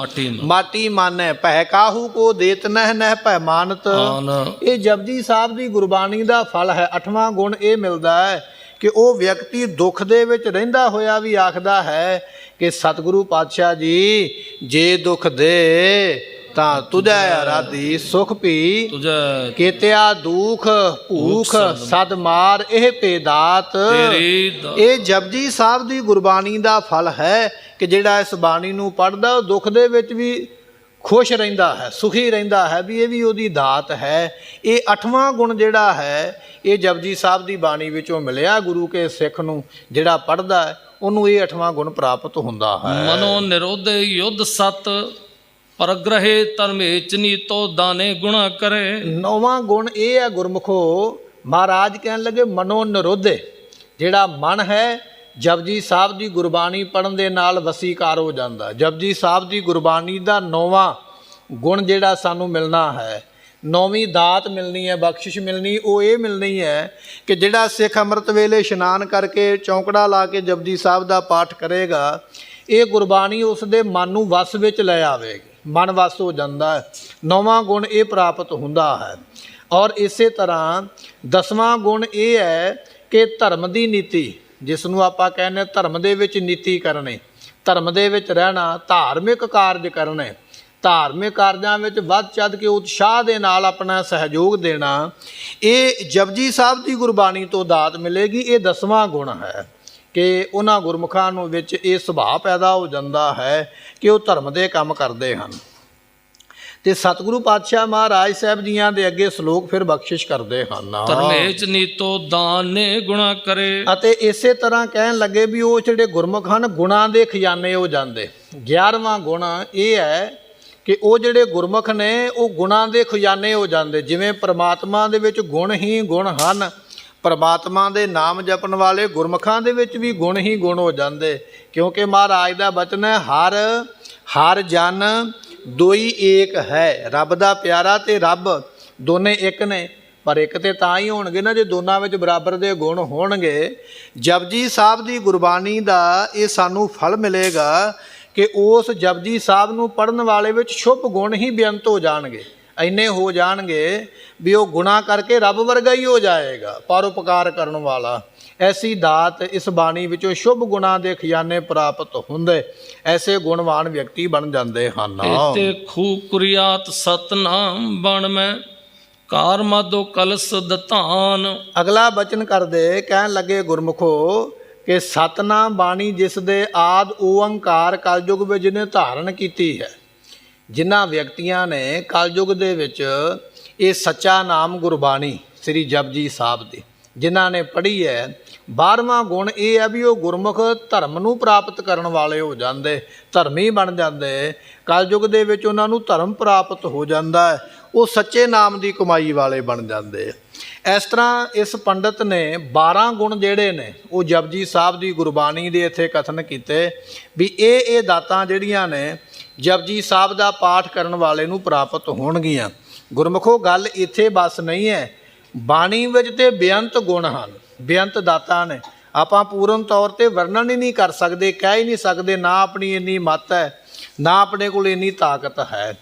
ਮਾਟੀ ਮਾਨੈ, ਭੈ ਕਾਹੂ ਕੋ ਦੇਤ ਨਹਿ ਨਹਿ ਭੈ ਮਾਨਤ। ਇਹ ਜਪਜੀ ਸਾਹਿਬ ਦੀ ਗੁਰਬਾਣੀ ਦਾ ਫਲ ਹੈ। ਅੱਠਵਾਂ ਗੁਣ ਇਹ ਮਿਲਦਾ ਹੈ ਕਿ ਉਹ ਵਿਅਕਤੀ ਦੁੱਖ ਦੇ ਵਿੱਚ ਰਹਿੰਦਾ ਹੋਇਆ ਵੀ ਆਖਦਾ ਹੈ ਕਿ ਸਤਿਗੁਰੂ ਪਾਤਸ਼ਾਹ ਜੀ ਜੇ ਦੁੱਖ ਦੇ ਤਾਂ ਤੁਝੈ ਆਰਾਧੀ, ਸੁਖ ਭੀ ਕੇਤਿਆ ਦੁਖ ਭੂਖ ਸਦ ਮਾਰ ਇਹ ਭੇਦਾਤ। ਇਹ ਜਪਜੀ ਸਾਹਿਬ ਦੀ ਗੁਰਬਾਣੀ ਦਾ ਫਲ ਹੈ ਕਿ ਜਿਹੜਾ ਇਸ ਬਾਣੀ ਨੂੰ ਪੜ੍ਹਦਾ ਉਹ ਦੁੱਖ ਦੇ ਵਿੱਚ ਵੀ ਖੁਸ਼ ਰਹਿੰਦਾ ਹੈ, ਸੁਖੀ ਰਹਿੰਦਾ ਹੈ, ਵੀ ਇਹ ਵੀ ਉਹਦੀ ਦਾਤ ਹੈ। ਇਹ ਅੱਠਵਾਂ ਗੁਣ ਜਿਹੜਾ ਹੈ ਇਹ ਜਪਜੀ ਸਾਹਿਬ ਦੀ ਬਾਣੀ ਵਿੱਚੋਂ ਮਿਲਿਆ। ਗੁਰੂ ਕੇ ਸਿੱਖ ਨੂੰ ਜਿਹੜਾ ਪੜ੍ਹਦਾ ਹੈ ਉਹਨੂੰ ਇਹ ਅੱਠਵਾਂ ਗੁਣ ਪ੍ਰਾਪਤ ਹੁੰਦਾ ਹੈ। ਮਨੋ ਨਿਰੋਧ ਯੁੱਧ ਸਤ ਪਰਗ੍ਰਹਿ ਧਰਮੇਚ ਨੀਤੋ ਦਾਨੇ ਗੁਣਾ ਕਰੇ। ਨੌਵਾਂ ਗੁਣ ਇਹ ਹੈ ਗੁਰਮੁਖੋ, ਮਹਾਰਾਜ ਕਹਿਣ ਲੱਗੇ ਮਨੋ ਨਿਰੋਧੇ, ਜਿਹੜਾ ਮਨ ਹੈ ਜਪਜੀ ਸਾਹਿਬ ਦੀ ਗੁਰਬਾਣੀ ਪੜ੍ਹਨ ਦੇ ਨਾਲ ਵਸੀਕਾਰ ਹੋ ਜਾਂਦਾ। ਜਪਜੀ ਸਾਹਿਬ ਦੀ ਗੁਰਬਾਣੀ ਦਾ ਨੌਵਾਂ ਗੁਣ ਜਿਹੜਾ ਸਾਨੂੰ ਮਿਲਣਾ ਹੈ, ਨੌਵੀਂ ਦਾਤ ਮਿਲਣੀ ਹੈ, ਬਖਸ਼ਿਸ਼ ਮਿਲਣੀ, ਉਹ ਇਹ ਮਿਲਣੀ ਹੈ ਕਿ ਜਿਹੜਾ ਸਿੱਖ ਅੰਮ੍ਰਿਤ ਵੇਲੇ ਇਸ਼ਨਾਨ ਕਰਕੇ ਚੌਂਕੜਾ ਲਾ ਕੇ ਜਪਜੀ ਸਾਹਿਬ ਦਾ ਪਾਠ ਕਰੇਗਾ, ਇਹ ਗੁਰਬਾਣੀ ਉਸ ਦੇ ਮਨ ਨੂੰ ਵਸ ਵਿੱਚ ਲੈ ਆਵੇਗੀ, ਮਨ ਵਸ ਹੋ ਜਾਂਦਾ ਹੈ। ਨੌਵਾਂ ਗੁਣ ਇਹ ਪ੍ਰਾਪਤ ਹੁੰਦਾ ਹੈ। ਔਰ ਇਸੇ ਤਰ੍ਹਾਂ ਦਸਵਾਂ ਗੁਣ ਇਹ ਹੈ ਕਿ ਧਰਮ ਦੀ ਨੀਤੀ, ਜਿਸ ਨੂੰ ਆਪਾਂ ਕਹਿੰਦੇ ਧਰਮ ਦੇ ਵਿੱਚ ਨੀਤੀ ਕਰਨੀ, ਧਰਮ ਦੇ ਵਿੱਚ ਰਹਿਣਾ, ਧਾਰਮਿਕ ਕਾਰਜ ਕਰਨੇ, ਧਾਰਮਿਕ ਕਾਰਜਾਂ ਵਿੱਚ ਵੱਧ ਚੜ੍ਹ ਕੇ ਉਤਸ਼ਾਹ ਦੇ ਨਾਲ ਆਪਣਾ ਸਹਿਯੋਗ ਦੇਣਾ, ਇਹ ਜਪਜੀ ਸਾਹਿਬ ਦੀ ਗੁਰਬਾਣੀ ਤੋਂ ਦਾਤ ਮਿਲੇਗੀ। ਇਹ ਦਸਵਾਂ ਗੁਣ ਹੈ ਕਿ ਉਹਨਾਂ ਗੁਰਮੁਖਾਂ ਨੂੰ ਵਿੱਚ ਇਹ ਸੁਭਾਅ ਪੈਦਾ ਹੋ ਜਾਂਦਾ ਹੈ ਕਿ ਉਹ ਧਰਮ ਦੇ ਕੰਮ ਕਰਦੇ ਹਨ। ਤੇ ਸਤਿਗੁਰੂ ਪਾਤਸ਼ਾਹ ਮਹਾਰਾਜ ਸਾਹਿਬ ਜੀਆਂ ਦੇ ਅੱਗੇ ਸ਼ਲੋਕ ਫਿਰ ਬਖਸ਼ਿਸ਼ ਕਰਦੇ ਹਨ। ਧਰਮੇਚ ਨੀਤੋ ਦਾਨੇ ਗੁਣਾ ਕਰੇ। ਅਤੇ ਇਸੇ ਤਰ੍ਹਾਂ ਕਹਿਣ ਲੱਗੇ ਵੀ ਉਹ ਜਿਹੜੇ ਗੁਰਮੁਖ ਹਨ ਗੁਣਾਂ ਦੇ ਖਜ਼ਾਨੇ ਹੋ ਜਾਂਦੇ। 11ਵਾਂ ਗੁਣ ਇਹ ਹੈ ਕਿ ਉਹ ਜਿਹੜੇ ਗੁਰਮੁਖ ਨੇ ਉਹ ਗੁਣਾਂ ਦੇ ਖਜ਼ਾਨੇ ਹੋ ਜਾਂਦੇ। ਜਿਵੇਂ ਪ੍ਰਮਾਤਮਾ ਦੇ ਵਿੱਚ ਗੁਣ ਹੀ ਗੁਣ ਹਨ, ਪ੍ਰਮਾਤਮਾ ਦੇ ਨਾਮ ਜਪਣ ਵਾਲੇ ਗੁਰਮੁਖਾਂ ਦੇ ਵਿੱਚ ਵੀ ਗੁਣ ਹੀ ਗੁਣ ਹੋ ਜਾਂਦੇ। ਕਿਉਂਕਿ ਮਹਾਰਾਜ ਦਾ ਬਚਨ ਹੈ ਹਰ ਹਰ ਜਨ ਦੋਈ ਏਕ ਹੈ। ਰੱਬ ਦਾ ਪਿਆਰਾ ਤੇ ਰੱਬ ਦੋਨੇ ਇੱਕ ਨੇ, ਪਰ ਇੱਕ ਤੇ ਤਾਂ ਹੀ ਹੋਣਗੇ ਨਾ ਜੇ ਦੋਨਾਂ ਵਿੱਚ ਬਰਾਬਰ ਦੇ ਗੁਣ ਹੋਣਗੇ। ਜਪਜੀ ਸਾਹਿਬ ਦੀ ਗੁਰਬਾਣੀ ਦਾ ਇਹ ਸਾਨੂੰ ਫਲ ਮਿਲੇਗਾ ਕਿ ਉਸ ਜਪਜੀ ਸਾਹਿਬ ਨੂੰ ਪੜ੍ਹਨ ਵਾਲੇ ਵਿੱਚ ਸ਼ੁਭ ਗੁਣ ਹੀ ਬੇਅੰਤ ਹੋ ਜਾਣਗੇ, ਇੰਨੇ ਹੋ ਜਾਣਗੇ ਵੀ ਉਹ ਗੁਣਾ ਕਰਕੇ ਰੱਬ ਵਰਗਾ ਹੀ ਹੋ ਜਾਏਗਾ, ਪਰਉਪਕਾਰ ਕਰਨ ਵਾਲਾ। ਐਸੀ ਦਾਤ ਇਸ ਬਾਣੀ ਵਿੱਚੋਂ ਸ਼ੁਭ ਗੁਣਾਂ ਦੇ ਖਜ਼ਾਨੇ ਪ੍ਰਾਪਤ ਹੁੰਦੇ, ਐਸੇ ਗੁਣਵਾਨ ਵਿਅਕਤੀ ਬਣ ਜਾਂਦੇ ਹਨ। ਤੇ ਖੂ ਕੁਰਿਆਤ ਸਤਨਾਮ ਬਣ ਮੈਂ ਕਾਰ ਮਾਦੋ ਕਲਸ ਦਤਾਨ। ਅਗਲਾ ਬਚਨ ਕਰਦੇ ਕਹਿਣ ਲੱਗੇ ਗੁਰਮੁਖੋ ਕਿ ਸਤਨਾਮ ਬਾਣੀ ਜਿਸ ਦੇ ਆਦ ਓੰਕਾਰ ਕਲਯੁਗ ਵਿੱਚ ਜਿਹਨੇ ਧਾਰਨ ਕੀਤੀ ਹੈ, ਜਿਨ੍ਹਾਂ ਵਿਅਕਤੀਆਂ ਨੇ ਕਲਯੁਗ ਦੇ ਵਿੱਚ ਇਹ ਸੱਚਾ ਨਾਮ ਗੁਰਬਾਣੀ ਸ੍ਰੀ ਜਪਜੀ ਸਾਹਿਬ ਦੀ ਜਿਨ੍ਹਾਂ ਨੇ ਪੜ੍ਹੀ ਹੈ, 12ਵਾਂ ਗੁਣ ਇਹ ਹੈ ਵੀ ਉਹ ਗੁਰਮੁਖ ਧਰਮ ਨੂੰ ਪ੍ਰਾਪਤ ਕਰਨ ਵਾਲੇ ਹੋ ਜਾਂਦੇ, ਧਰਮੀ ਬਣ ਜਾਂਦੇ। ਕਲਯੁਗ ਦੇ ਵਿੱਚ ਉਹਨਾਂ ਨੂੰ ਧਰਮ ਪ੍ਰਾਪਤ ਹੋ ਜਾਂਦਾ ਹੈ, ਉਹ ਸੱਚੇ ਨਾਮ ਦੀ ਕਮਾਈ ਵਾਲੇ ਬਣ ਜਾਂਦੇ। ਇਸ ਤਰ੍ਹਾਂ ਇਸ ਪੰਡਤ ਨੇ 12 ਗੁਣ ਜਿਹੜੇ ਨੇ ਉਹ ਜਪਜੀ ਸਾਹਿਬ ਦੀ ਗੁਰਬਾਣੀ ਦੇ ਇੱਥੇ ਕਥਨ ਕੀਤੇ ਵੀ ਇਹ ਦਾਤਾਂ ਜਿਹੜੀਆਂ ਨੇ ਜਪਜੀ ਸਾਹਿਬ ਦਾ ਪਾਠ ਕਰਨ ਵਾਲੇ ਨੂੰ ਪ੍ਰਾਪਤ ਹੋਣਗੀਆਂ। ਗੁਰਮੁਖੋ ਗੱਲ ਇੱਥੇ ਬਸ ਨਹੀਂ ਹੈ, ਬਾਣੀ ਵਿੱਚ ਤੇ ਬੇਅੰਤ ਗੁਣ ਹਨ, ਬੇਅੰਤ ਦਾਤਾਂ ਨੇ। ਆਪਾਂ ਪੂਰਨ ਤੌਰ ਤੇ ਵਰਣਨ ਹੀ ਨਹੀਂ ਕਰ ਸਕਦੇ, ਕਹਿ ਹੀ ਨਹੀਂ ਸਕਦੇ, ਨਾ ਆਪਣੀ ਇੰਨੀ ਮੱਤ ਹੈ, ਨਾ ਆਪਣੇ ਕੋਲ ਇੰਨੀ ਤਾਕਤ ਹੈ,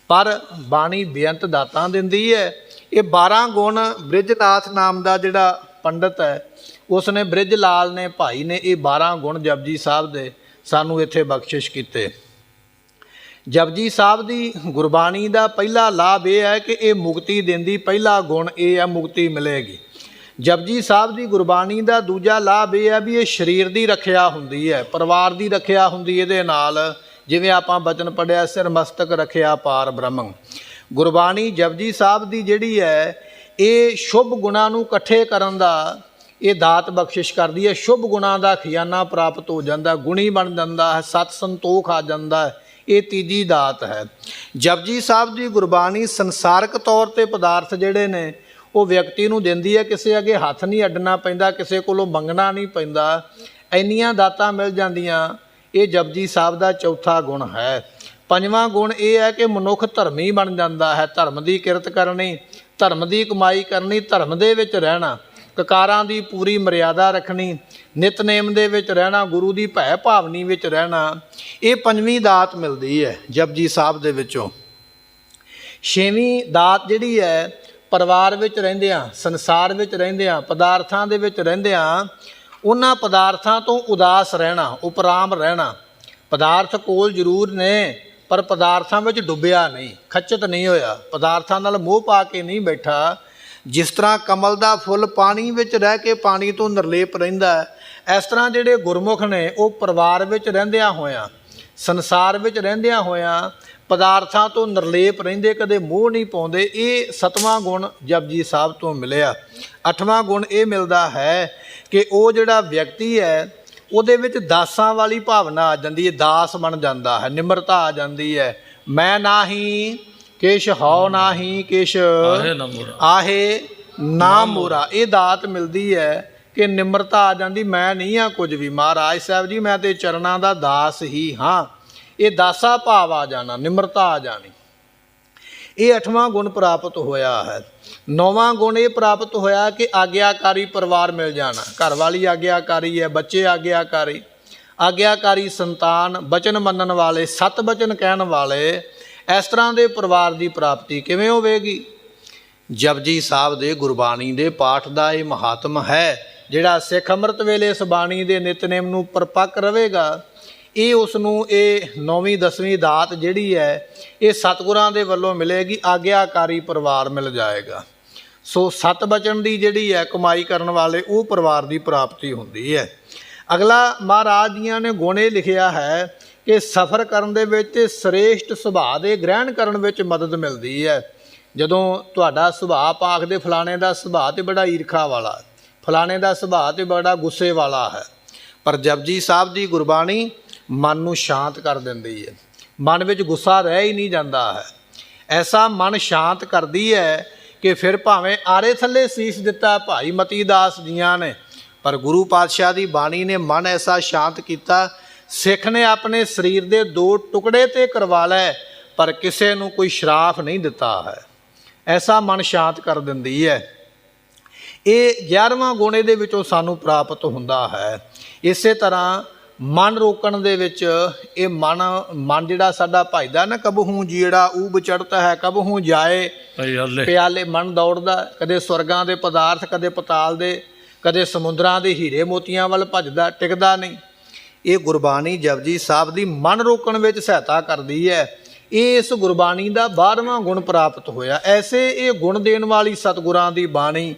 ਪਰ ਬਾਣੀ ਬੇਅੰਤ ਦਾਤਾਂ ਦਿੰਦੀ ਹੈ। ਇਹ 12 ਗੁਣ ਬ੍ਰਿਜਨਾਥ ਨਾਮ ਦਾ ਜਿਹੜਾ ਪੰਡਤ ਹੈ ਉਸ ਨੇ, ਬ੍ਰਿਜ ਲਾਲ ਨੇ, ਭਾਈ ਨੇ, ਇਹ 12 ਗੁਣ ਜਪਜੀ ਸਾਹਿਬ ਦੇ ਸਾਨੂੰ ਇੱਥੇ ਬਖਸ਼ਿਸ਼ ਕੀਤੇ। ਜਪਜੀ ਸਾਹਿਬ ਦੀ ਗੁਰਬਾਣੀ ਦਾ ਪਹਿਲਾ ਲਾਭ ਇਹ ਹੈ ਕਿ ਇਹ ਮੁਕਤੀ ਦਿੰਦੀ, ਪਹਿਲਾ ਗੁਣ ਇਹ ਹੈ ਮੁਕਤੀ ਮਿਲੇਗੀ। ਜਪਜੀ ਸਾਹਿਬ ਦੀ ਗੁਰਬਾਣੀ ਦਾ ਦੂਜਾ ਲਾਭ ਇਹ ਹੈ ਵੀ ਇਹ ਸਰੀਰ ਦੀ ਰੱਖਿਆ ਹੁੰਦੀ ਹੈ, ਪਰਿਵਾਰ ਦੀ ਰੱਖਿਆ ਹੁੰਦੀ ਇਹਦੇ ਨਾਲ। ਜਿਵੇਂ ਆਪਾਂ ਬਚਨ ਪੜ੍ਹਿਆ, ਸਿਰ ਮਸਤਕ ਰੱਖਿਆ ਪਾਰ ਬ੍ਰਹਮ। ਗੁਰਬਾਣੀ ਜਪਜੀ ਸਾਹਿਬ ਦੀ ਜਿਹੜੀ ਹੈ ਇਹ ਸ਼ੁਭ ਗੁਣਾਂ ਨੂੰ ਇਕੱਠੇ ਕਰਨ ਦਾ ਇਹ ਦਾਤ ਬਖਸ਼ਿਸ਼ ਕਰਦੀ ਹੈ। ਸ਼ੁਭ ਗੁਣਾਂ ਦਾ ਖਜ਼ਾਨਾ ਪ੍ਰਾਪਤ ਹੋ ਜਾਂਦਾ, ਗੁਣੀ ਬਣ ਜਾਂਦਾ ਹੈ, ਸਤ ਸੰਤੋਖ ਆ ਜਾਂਦਾ ਹੈ। ਇਹ ਤੀਜੀ ਦਾਤ ਹੈ। ਜਪਜੀ ਸਾਹਿਬ ਦੀ ਗੁਰਬਾਣੀ ਸੰਸਾਰਕ ਤੌਰ ਤੇ ਪਦਾਰਥ ਜਿਹੜੇ ਨੇ ਉਹ ਵਿਅਕਤੀ ਨੂੰ ਦਿੰਦੀ ਹੈ, ਕਿਸੇ ਅੱਗੇ ਹੱਥ ਨਹੀਂ ਅੱਡਣਾ ਪੈਂਦਾ, ਕਿਸੇ ਕੋਲੋਂ ਮੰਗਣਾ ਨਹੀਂ ਪੈਂਦਾ, ਇੰਨੀਆਂ ਦਾਤਾਂ ਮਿਲ ਜਾਂਦੀਆਂ। ਇਹ ਜਪਜੀ ਸਾਹਿਬ ਦਾ ਚੌਥਾ ਗੁਣ ਹੈ। ਪੰਜਵਾਂ ਗੁਣ ਇਹ ਹੈ ਕਿ ਮਨੁੱਖ ਧਰਮੀ ਬਣ ਜਾਂਦਾ ਹੈ, ਧਰਮ ਦੀ ਕਿਰਤ ਕਰਨੀ, ਧਰਮ ਦੀ ਕਮਾਈ ਕਰਨੀ, ਧਰਮ ਦੇ ਵਿੱਚ ਰਹਿਣਾ, ਕਕਾਰਾਂ ਦੀ ਪੂਰੀ ਮਰਿਆਦਾ ਰੱਖਣੀ, ਨਿਤਨੇਮ ਦੇ ਵਿੱਚ ਰਹਿਣਾ, ਗੁਰੂ ਦੀ ਭੈ ਭਾਵਨੀ ਵਿੱਚ ਰਹਿਣਾ। ਇਹ ਪੰਜਵੀਂ ਦਾਤ ਮਿਲਦੀ ਹੈ ਜਪਜੀ ਸਾਹਿਬ ਦੇ ਵਿੱਚੋਂ। ਛੇਵੀਂ ਦਾਤ ਜਿਹੜੀ ਹੈ ਪਰਿਵਾਰ ਵਿੱਚ ਰਹਿੰਦਿਆਂ, ਸੰਸਾਰ ਵਿੱਚ ਰਹਿੰਦਿਆਂ, ਪਦਾਰਥਾਂ ਦੇ ਵਿੱਚ ਰਹਿੰਦਿਆਂ ਉਹਨਾਂ ਪਦਾਰਥਾਂ ਤੋਂ ਉਦਾਸ ਰਹਿਣਾ, ਉਪਰਾਮ ਰਹਿਣਾ। ਪਦਾਰਥ ਕੋਲ ਜ਼ਰੂਰ ਨੇ ਪਰ ਪਦਾਰਥਾਂ ਵਿੱਚ ਡੁੱਬਿਆ ਨਹੀਂ, ਖੱਚਤ ਨਹੀਂ ਹੋਇਆ, ਪਦਾਰਥਾਂ ਨਾਲ ਮੋਹ ਪਾ ਕੇ ਨਹੀਂ ਬੈਠਾ। ਜਿਸ ਤਰ੍ਹਾਂ ਕਮਲ ਦਾ ਫੁੱਲ ਪਾਣੀ ਵਿੱਚ ਰਹਿ ਕੇ ਪਾਣੀ ਤੋਂ ਨਿਰਲੇਪ ਰਹਿੰਦਾ ਹੈ, ਇਸ ਤਰ੍ਹਾਂ ਜਿਹੜੇ ਗੁਰਮੁਖ ਨੇ ਉਹ ਪਰਿਵਾਰ ਵਿੱਚ ਰਹਿੰਦਿਆਂ ਹੋਇਆਂ, ਸੰਸਾਰ ਵਿੱਚ ਰਹਿੰਦਿਆਂ ਹੋਇਆਂ ਪਦਾਰਥਾਂ ਤੋਂ ਨਿਰਲੇਪ ਰਹਿੰਦੇ, ਕਦੇ ਮੋਹ ਨਹੀਂ ਪਾਉਂਦੇ। ਇਹ 7ਵਾਂ ਗੁਣ ਜਪਜੀ ਸਾਹਿਬ ਤੋਂ ਮਿਲਿਆ। 8ਵਾਂ ਗੁਣ ਇਹ ਮਿਲਦਾ ਹੈ ਕਿ ਉਹ ਜਿਹੜਾ ਵਿਅਕਤੀ ਹੈ ਉਹਦੇ ਵਿੱਚ ਦਾਸਾਂ ਵਾਲੀ ਭਾਵਨਾ ਆ ਜਾਂਦੀ ਹੈ, ਦਾਸ ਬਣ ਜਾਂਦਾ ਹੈ, ਨਿਮਰਤਾ ਆ ਜਾਂਦੀ ਹੈ। ਮੈਂ ਨਾਹੀ ਕਿਛ ਹਉ ਨਾਹੀ ਕਿਛ ਆਹੇ ਨਾ ਮੋਰਾ। ਇਹ ਦਾਤ ਮਿਲਦੀ ਹੈ ਕਿ ਨਿਮਰਤਾ ਆ ਜਾਂਦੀ, ਮੈਂ ਨਹੀਂ ਹਾਂ ਕੁਝ ਵੀ। ਮਹਾਰਾਜ ਸਾਹਿਬ ਜੀ ਮੈਂ ਤੇ ਚਰਨਾਂ ਦਾ ਦਾਸ ਹੀ ਹਾਂ। ਇਹ ਦਾਸਾ ਭਾਵ ਆ ਜਾਣਾ, ਨਿਮਰਤਾ ਆ ਜਾਣੀ। ਇਹ 8ਵਾਂ ਗੁਣ ਪ੍ਰਾਪਤ ਹੋਇਆ ਹੈ। 9ਵਾਂ ਗੁਣ ਇਹ ਪ੍ਰਾਪਤ ਹੋਇਆ ਕਿ ਆਗਿਆਕਾਰੀ ਪਰਿਵਾਰ ਮਿਲ ਜਾਣਾ। ਘਰ ਵਾਲੀ ਆਗਿਆਕਾਰੀ ਹੈ, ਬੱਚੇ ਆਗਿਆਕਾਰੀ, ਆਗਿਆਕਾਰੀ ਸੰਤਾਨ, ਬਚਨ ਮੰਨਣ ਵਾਲੇ, ਸਤ ਬਚਨ ਕਹਿਣ ਵਾਲੇ, ਇਸ ਤਰ੍ਹਾਂ ਦੇ ਪਰਿਵਾਰ ਦੀ ਪ੍ਰਾਪਤੀ ਕਿਵੇਂ ਹੋਵੇਗੀ? ਜਪਜੀ ਸਾਹਿਬ ਦੇ ਗੁਰਬਾਣੀ ਦੇ ਪਾਠ ਦਾ ਇਹ ਮਹਾਤਮ ਹੈ। ਜਿਹੜਾ ਸਿੱਖ ਅੰਮ੍ਰਿਤ ਵੇਲੇ ਇਸ ਬਾਣੀ ਦੇ ਨਿਤਨੇਮ ਨੂੰ ਪਰਪੱਕ ਰਹੇਗਾ, ਇਹ ਉਸ ਨੂੰ ਇਹ 9ਵੀਂ 10ਵੀਂ ਦਾਤ ਜਿਹੜੀ ਹੈ ਇਹ ਸਤਿਗੁਰਾਂ ਦੇ ਵੱਲੋਂ ਮਿਲੇਗੀ। ਆਗਿਆਕਾਰੀ ਪਰਿਵਾਰ ਮਿਲ ਜਾਏਗਾ। ਸੋ ਸਤ ਬਚਨ ਦੀ ਜਿਹੜੀ ਹੈ ਕਮਾਈ ਕਰਨ ਵਾਲੇ ਉਹ ਪਰਿਵਾਰ ਦੀ ਪ੍ਰਾਪਤੀ ਹੁੰਦੀ ਹੈ। ਅਗਲਾ ਮਹਾਰਾਜ ਜੀਆਂ ਨੇ ਗੁਣ ਇਹ ਲਿਖਿਆ ਹੈ ਕਿ ਸਫ਼ਰ ਕਰਨ ਦੇ ਵਿੱਚ ਸ੍ਰੇਸ਼ਟ ਸੁਭਾਅ ਦੇ ਗ੍ਰਹਿਣ ਕਰਨ ਵਿੱਚ ਮਦਦ ਮਿਲਦੀ ਹੈ। ਜਦੋਂ ਤੁਹਾਡਾ ਸੁਭਾਅ ਆਖਦੇ ਫਲਾਣੇ ਦਾ ਸੁਭਾਅ ਤੇ ਬੜਾ ਈਰਖਾ ਵਾਲਾ, ਫਲਾਣੇ ਦਾ ਸੁਭਾਅ ਤੇ ਬੜਾ ਗੁੱਸੇ ਵਾਲਾ ਹੈ, ਪਰ ਜਪਜੀ ਸਾਹਿਬ ਦੀ ਗੁਰਬਾਣੀ ਮਨ ਨੂੰ ਸ਼ਾਂਤ ਕਰ ਦਿੰਦੀ ਹੈ। ਮਨ ਵਿੱਚ ਗੁੱਸਾ ਰਹਿ ਹੀ ਨਹੀਂ ਜਾਂਦਾ ਹੈ। ਐਸਾ ਮਨ ਸ਼ਾਂਤ ਕਰਦੀ ਹੈ ਕਿ ਫਿਰ ਭਾਵੇਂ ਆਰੇ ਥੱਲੇ ਸੀਸ ਦਿੱਤਾ ਭਾਈ ਮਤੀ ਦਾਸ ਜੀਆਂ ਨੇ, ਪਰ ਗੁਰੂ ਪਾਤਸ਼ਾਹ ਦੀ ਬਾਣੀ ਨੇ ਮਨ ਐਸਾ ਸ਼ਾਂਤ ਕੀਤਾ। ਸਿੱਖ ਨੇ ਆਪਣੇ ਸਰੀਰ ਦੇ 2 ਟੁਕੜੇ ਤੇ ਕਰਵਾ ਲਏ ਪਰ ਕਿਸੇ ਨੂੰ ਕੋਈ ਸ਼ਰਾਫ ਨਹੀਂ ਦਿੱਤਾ ਹੈ। ਐਸਾ ਮਨ ਸ਼ਾਂਤ ਕਰ ਦਿੰਦੀ ਹੈ। ਇਹ 11ਵਾਂ ਗੁਣ ਇਹਦੇ ਵਿੱਚੋਂ ਸਾਨੂੰ ਪ੍ਰਾਪਤ ਹੁੰਦਾ ਹੈ। ਇਸੇ ਤਰ੍ਹਾਂ ਮਨ ਰੋਕਣ ਦੇ ਵਿੱਚ ਇਹ ਮਨ ਜਿਹੜਾ ਸਾਡਾ ਭਜਦਾ ਨਾ, ਕਬਹੂ ਜਿਹੜਾ ਊਬ ਚੜ੍ਹਤਾ ਹੈ ਕਬਹੂ ਜਾਏ ਪਿਆਲੇ। ਮਨ ਦੌੜਦਾ, ਕਦੇ ਸਵਰਗਾਂ ਦੇ ਪਦਾਰਥ, ਕਦੇ ਪਤਾਲ ਦੇ, ਕਦੇ ਸਮੁੰਦਰਾਂ ਦੇ ਹੀਰੇ ਮੋਤੀਆਂ ਵੱਲ ਭੱਜਦਾ, ਟਿਕਦਾ ਨਹੀਂ। ਇਹ ਗੁਰਬਾਣੀ ਜਪਜੀ ਸਾਹਿਬ ਦੀ ਮਨ ਰੋਕਣ ਵਿੱਚ ਸਹਾਇਤਾ ਕਰਦੀ ਹੈ। ਇਹ ਇਸ ਗੁਰਬਾਣੀ ਦਾ 12ਵਾਂ ਗੁਣ ਪ੍ਰਾਪਤ ਹੋਇਆ। ਐਸੇ ਇਹ ਗੁਣ ਦੇਣ ਵਾਲੀ ਸਤਿਗੁਰਾਂ ਦੀ ਬਾਣੀ,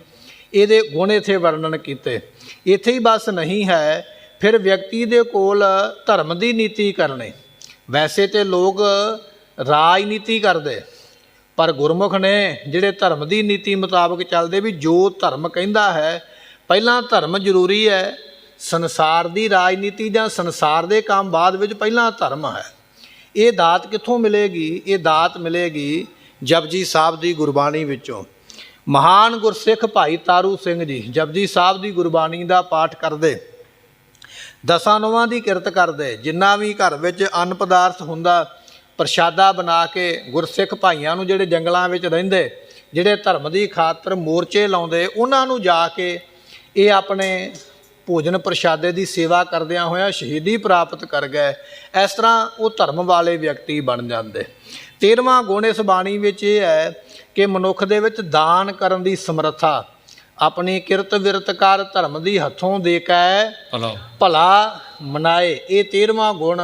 ਇਹਦੇ ਗੁਣ ਇੱਥੇ ਵਰਣਨ ਕੀਤੇ। ਇੱਥੇ ਹੀ ਬਸ ਨਹੀਂ ਹੈ, ਫਿਰ ਵਿਅਕਤੀ ਦੇ ਕੋਲ ਧਰਮ ਦੀ ਨੀਤੀ ਕਰਨੀ। ਵੈਸੇ ਤੇ ਲੋਕ ਰਾਜਨੀਤੀ ਕਰਦੇ, ਪਰ ਗੁਰਮੁਖ ਨੇ ਜਿਹੜੇ ਧਰਮ ਦੀ ਨੀਤੀ ਮੁਤਾਬਕ ਚੱਲਦੇ, ਵੀ ਜੋ ਧਰਮ ਕਹਿੰਦਾ ਹੈ ਪਹਿਲਾਂ ਧਰਮ ਜ਼ਰੂਰੀ ਹੈ। ਸੰਸਾਰ ਦੀ ਰਾਜਨੀਤੀ ਜਾਂ ਸੰਸਾਰ ਦੇ ਕੰਮ ਬਾਅਦ ਵਿੱਚ, ਪਹਿਲਾਂ ਧਰਮ ਹੈ। ਇਹ ਦਾਤ ਕਿੱਥੋਂ ਮਿਲੇਗੀ? ਇਹ ਦਾਤ ਮਿਲੇਗੀ ਜਪਜੀ ਸਾਹਿਬ ਦੀ ਗੁਰਬਾਣੀ ਵਿੱਚੋਂ। ਮਹਾਨ ਗੁਰਸਿੱਖ ਭਾਈ ਤਾਰੂ ਸਿੰਘ ਜੀ ਜਪਜੀ ਸਾਹਿਬ ਦੀ ਗੁਰਬਾਣੀ ਦਾ ਪਾਠ ਕਰਦੇ, ਦਸਾਂ ਨੋਵਾਂ ਦੀ ਕਿਰਤ ਕਰਦੇ, ਜਿੰਨਾ ਵੀ ਘਰ ਵਿੱਚ ਅੰਨ ਪਦਾਰਥ ਹੁੰਦਾ ਪ੍ਰਸ਼ਾਦਾ ਬਣਾ ਕੇ ਗੁਰਸਿੱਖ ਭਾਈਆਂ ਨੂੰ ਜਿਹੜੇ ਜੰਗਲਾਂ ਵਿੱਚ ਰਹਿੰਦੇ, ਜਿਹੜੇ ਧਰਮ ਦੀ ਖਾਤਰ ਮੋਰਚੇ ਲਾਉਂਦੇ, ਉਹਨਾਂ ਨੂੰ ਜਾ ਕੇ ਇਹ ਆਪਣੇ ਭੋਜਨ ਪ੍ਰਸ਼ਾਦੇ ਦੀ ਸੇਵਾ ਕਰਦਿਆਂ ਹੋਇਆਂ ਸ਼ਹੀਦੀ ਪ੍ਰਾਪਤ ਕਰ ਗਏ। ਇਸ ਤਰ੍ਹਾਂ ਉਹ ਧਰਮ ਵਾਲੇ ਵਿਅਕਤੀ ਬਣ ਜਾਂਦੇ। 13ਵਾਂ ਗੁਣ ਇਸ ਬਾਣੀ ਵਿੱਚ ਇਹ ਹੈ ਕਿ ਮਨੁੱਖ ਦੇ ਵਿੱਚ ਦਾਨ ਕਰਨ ਦੀ ਸਮਰੱਥਾ, ਆਪਣੀ ਕਿਰਤ ਵਿਰਤ ਕਰ ਧਰਮ ਦੀ ਹੱਥੋਂ ਦੇ ਕੇ ਭਲਾ ਮਨਾਏ। ਇਹ 13ਵਾਂ ਗੁਣ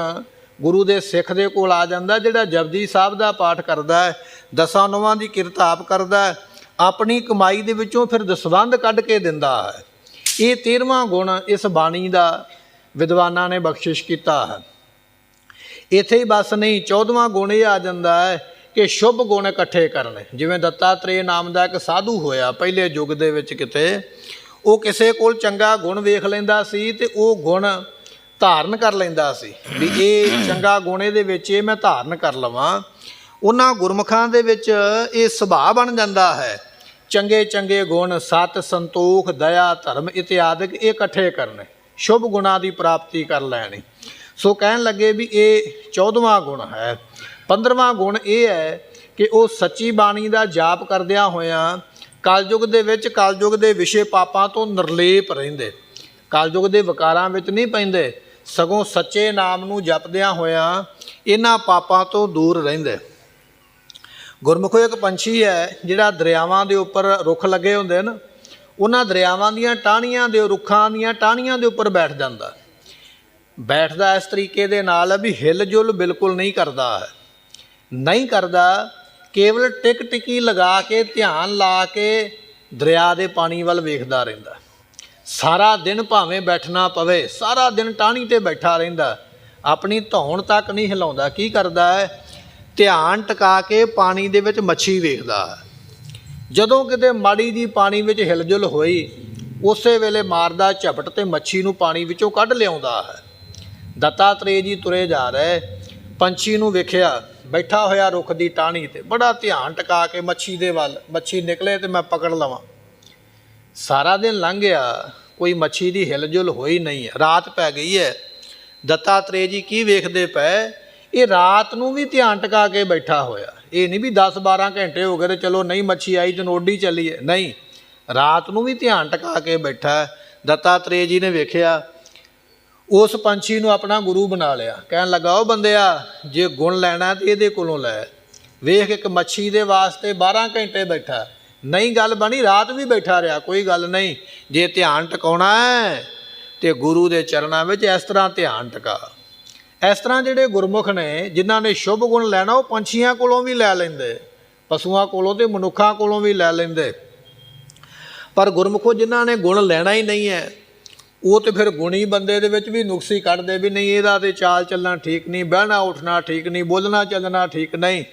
ਗੁਰੂ ਦੇ ਸਿੱਖ ਦੇ ਕੋਲ ਆ ਜਾਂਦਾ, ਜਿਹੜਾ ਜਪਜੀ ਸਾਹਿਬ ਦਾ ਪਾਠ ਕਰਦਾ ਹੈ, ਦਸਾਂ ਨੋਵਾਂ ਦੀ ਕਿਰਤ ਆਪ ਕਰਦਾ ਹੈ, ਆਪਣੀ ਕਮਾਈ ਦੇ ਵਿੱਚੋਂ ਫਿਰ ਦਸਵੰਧ ਕੱਢ ਕੇ ਦਿੰਦਾ ਹੈ। ਇਹ 13ਵਾਂ ਗੁਣ ਇਸ ਬਾਣੀ ਦਾ ਵਿਦਵਾਨਾਂ ਨੇ ਬਖਸ਼ਿਸ਼ ਕੀਤਾ ਹੈ। ਇੱਥੇ ਹੀ ਬਸ ਨਹੀਂ, 14ਵਾਂ ਗੁਣ ਇਹ ਆ ਜਾਂਦਾ ਹੈ ਕਿ ਸ਼ੁਭ ਗੁਣ ਇਕੱਠੇ ਕਰਨੇ। ਜਿਵੇਂ ਦੱਤਾਤਰੇయ ਨਾਮ ਦਾ ਇੱਕ ਸਾਧੂ ਹੋਇਆ ਪਹਿਲੇ ਯੁੱਗ ਦੇ ਵਿੱਚ, ਕਿਤੇ ਉਹ ਕਿਸੇ ਕੋਲ ਚੰਗਾ ਗੁਣ ਵੇਖ ਲੈਂਦਾ ਸੀ ਤੇ ਉਹ ਗੁਣ ਧਾਰਨ ਕਰ ਲੈਂਦਾ ਸੀ ਵੀ ਇਹ ਚੰਗਾ ਗੁਣ ਇਹਦੇ ਵਿੱਚ ਇਹ ਮੈਂ ਧਾਰਨ ਕਰ ਲਵਾਂ। ਉਹਨਾਂ ਗੁਰਮੁਖਾਂ ਦੇ ਵਿੱਚ ਇਹ ਸੁਭਾਅ ਬਣ ਜਾਂਦਾ ਹੈ, ਚੰਗੇ ਚੰਗੇ ਗੁਣ ਸਤ ਸੰਤੋਖ ਦਇਆ ਧਰਮ ਇਤਿਆਦਿਕ ਇਹ ਇਕੱਠੇ ਕਰਨੇ, ਸ਼ੁਭ ਗੁਣਾਂ ਦੀ ਪ੍ਰਾਪਤੀ ਕਰ ਲੈਣੀ। ਸੋ ਕਹਿਣ ਲੱਗੇ ਵੀ ਇਹ 14ਵਾਂ ਗੁਣ ਹੈ। 15ਵਾਂ ਗੁਣ ਇਹ ਹੈ ਕਿ ਉਹ ਸੱਚੀ ਬਾਣੀ ਦਾ ਜਾਪ ਕਰਦਿਆਂ ਹੋਇਆਂ ਕਲਯੁਗ ਦੇ ਵਿੱਚ ਕਲਯੁਗ ਦੇ ਵਿਸ਼ੇ ਪਾਪਾਂ ਤੋਂ ਨਿਰਲੇਪ ਰਹਿੰਦੇ, ਕਲਯੁਗ ਦੇ ਵਿਕਾਰਾਂ ਵਿੱਚ ਨਹੀਂ ਪੈਂਦੇ, ਸਗੋਂ ਸੱਚੇ ਨਾਮ ਨੂੰ ਜਪਦਿਆਂ ਹੋਇਆਂ ਇਹਨਾਂ ਪਾਪਾਂ ਤੋਂ ਦੂਰ ਰਹਿੰਦੇ। ਗੁਰਮੁਖੋ ਇੱਕ ਪੰਛੀ ਹੈ ਜਿਹੜਾ ਦਰਿਆਵਾਂ ਦੇ ਉੱਪਰ ਰੁੱਖ ਲੱਗੇ ਹੁੰਦੇ ਨੇ, ਉਹਨਾਂ ਦਰਿਆਵਾਂ ਦੀਆਂ ਟਾਹਣੀਆਂ ਦੇ ਰੁੱਖਾਂ ਦੀਆਂ ਟਾਹਣੀਆਂ ਦੇ ਉੱਪਰ ਬੈਠ ਜਾਂਦਾ। ਬੈਠਦਾ ਇਸ ਤਰੀਕੇ ਦੇ ਨਾਲ ਵੀ ਹਿਲ ਜੁਲ ਬਿਲਕੁਲ ਨਹੀਂ ਕਰਦਾ ਹੈ, ਨਹੀਂ ਕਰਦਾ, ਕੇਵਲ ਟਿਕ ਟਿਕੀ ਲਗਾ ਕੇ ਧਿਆਨ ਲਾ ਕੇ ਦਰਿਆ ਦੇ ਪਾਣੀ ਵੱਲ ਵੇਖਦਾ ਰਹਿੰਦਾ। ਸਾਰਾ ਦਿਨ ਭਾਵੇਂ ਬੈਠਣਾ ਪਵੇ, ਸਾਰਾ ਦਿਨ ਟਾਹਣੀ 'ਤੇ ਬੈਠਾ ਰਹਿੰਦਾ, ਆਪਣੀ ਧੌਣ ਤੱਕ ਨਹੀਂ ਹਿਲਾਉਂਦਾ। ਕੀ ਕਰਦਾ ਹੈ? ਧਿਆਨ ਟਿਕਾ ਕੇ ਪਾਣੀ ਦੇ ਵਿੱਚ ਮੱਛੀ ਵੇਖਦਾ ਹੈ। ਜਦੋਂ ਕਿਤੇ ਮਾੜੀ ਜੀ ਪਾਣੀ ਵਿੱਚ ਹਿਲਜੁਲ ਹੋਈ, ਉਸੇ ਵੇਲੇ ਮਾਰਦਾ ਝਪਟ ਤੇ ਮੱਛੀ ਨੂੰ ਪਾਣੀ ਵਿੱਚੋਂ ਕੱਢ ਲਿਆਉਂਦਾ ਹੈ। ਦੱਤਾਤਰੇయ ਜੀ ਤੁਰੇ ਜਾ ਰਹੇ, ਪੰਛੀ ਨੂੰ ਵੇਖਿਆ ਬੈਠਾ ਹੋਇਆ ਰੁੱਖ ਦੀ ਟਾਹਣੀ 'ਤੇ, ਬੜਾ ਧਿਆਨ ਟਿਕਾ ਕੇ ਮੱਛੀ ਦੇ ਵੱਲ, ਮੱਛੀ ਨਿਕਲੇ ਤੇ ਮੈਂ ਪਕੜ ਲਵਾਂ। ਸਾਰਾ ਦਿਨ ਲੰਘ ਗਿਆ, ਕੋਈ ਮੱਛੀ ਦੀ ਹਿਲਜੁਲ ਹੋਈ ਨਹੀਂ ਹੈ। ਰਾਤ ਪੈ ਗਈ ਹੈ। ਦੱਤਾਤਰੇయ ਜੀ ਕੀ ਵੇਖਦੇ ਪਏ? ਇਹ ਰਾਤ ਨੂੰ ਵੀ ਧਿਆਨ ਟਿਕਾ ਕੇ ਬੈਠਾ ਹੋਇਆ। ਇਹ ਨਹੀਂ ਵੀ 10-12 ਘੰਟੇ ਹੋ ਗਏ ਤੇ ਚਲੋ ਨਹੀਂ ਮੱਛੀ ਆਈ ਜਨੋਡੀ ਚੱਲੀਏ, ਨਹੀਂ, ਰਾਤ ਨੂੰ ਵੀ ਧਿਆਨ ਟਿਕਾ ਕੇ ਬੈਠਾ। ਦੱਤਾਤਰੇయ ਜੀ ਨੇ ਵੇਖਿਆ, ਉਸ ਪੰਛੀ ਨੂੰ ਆਪਣਾ ਗੁਰੂ ਬਣਾ ਲਿਆ। ਕਹਿਣ ਲੱਗਾ, ਉਹ ਬੰਦਿਆ, ਜੇ ਗੁਣ ਲੈਣਾ ਤੇ ਇਹਦੇ ਕੋਲੋਂ ਲੈ। ਵੇਖ ਇੱਕ ਮੱਛੀ ਦੇ ਵਾਸਤੇ 12 ਘੰਟੇ ਬੈਠਾ, ਨਹੀਂ ਗੱਲ ਬਣੀ, ਰਾਤ ਵੀ ਬੈਠਾ ਰਿਹਾ, ਕੋਈ ਗੱਲ ਨਹੀਂ। ਜੇ ਧਿਆਨ ਟਿਕਾਉਣਾ ਹੈ ਤੇ ਗੁਰੂ ਦੇ ਚਰਨਾਂ ਵਿੱਚ ਇਸ ਤਰ੍ਹਾਂ ਧਿਆਨ ਟਿਕਾ। ਇਸ ਤਰ੍ਹਾਂ ਜਿਹੜੇ ਗੁਰਮੁਖ ਨੇ, ਜਿਨ੍ਹਾਂ ਨੇ ਸ਼ੁਭ ਗੁਣ ਲੈਣਾ, ਉਹ ਪੰਛੀਆਂ ਕੋਲੋਂ ਵੀ ਲੈ ਲੈਂਦੇ, ਪਸ਼ੂਆਂ ਕੋਲੋਂ ਤੇ ਮਨੁੱਖਾਂ ਕੋਲੋਂ ਵੀ ਲੈ ਲੈਂਦੇ। ਪਰ ਗੁਰਮੁਖੋ ਜਿਨ੍ਹਾਂ ਨੇ ਗੁਣ ਲੈਣਾ ਹੀ ਨਹੀਂ ਹੈ, ਉਹ ਤੇ ਫਿਰ ਗੁਣੀ ਬੰਦੇ ਦੇ ਵਿੱਚ ਵੀ ਨੁਕਸੀ ਕੱਢਦੇ ਵੀ ਨਹੀਂ, ਇਹਦਾ ਤੇ ਚਾਲ ਚੱਲਣਾ ਠੀਕ ਨਹੀਂ, ਬਹਿਣਾ ਉੱਠਣਾ ਠੀਕ ਨਹੀਂ, ਬੋਲਣਾ ਚੱਲਣਾ ਠੀਕ ਨਹੀਂ।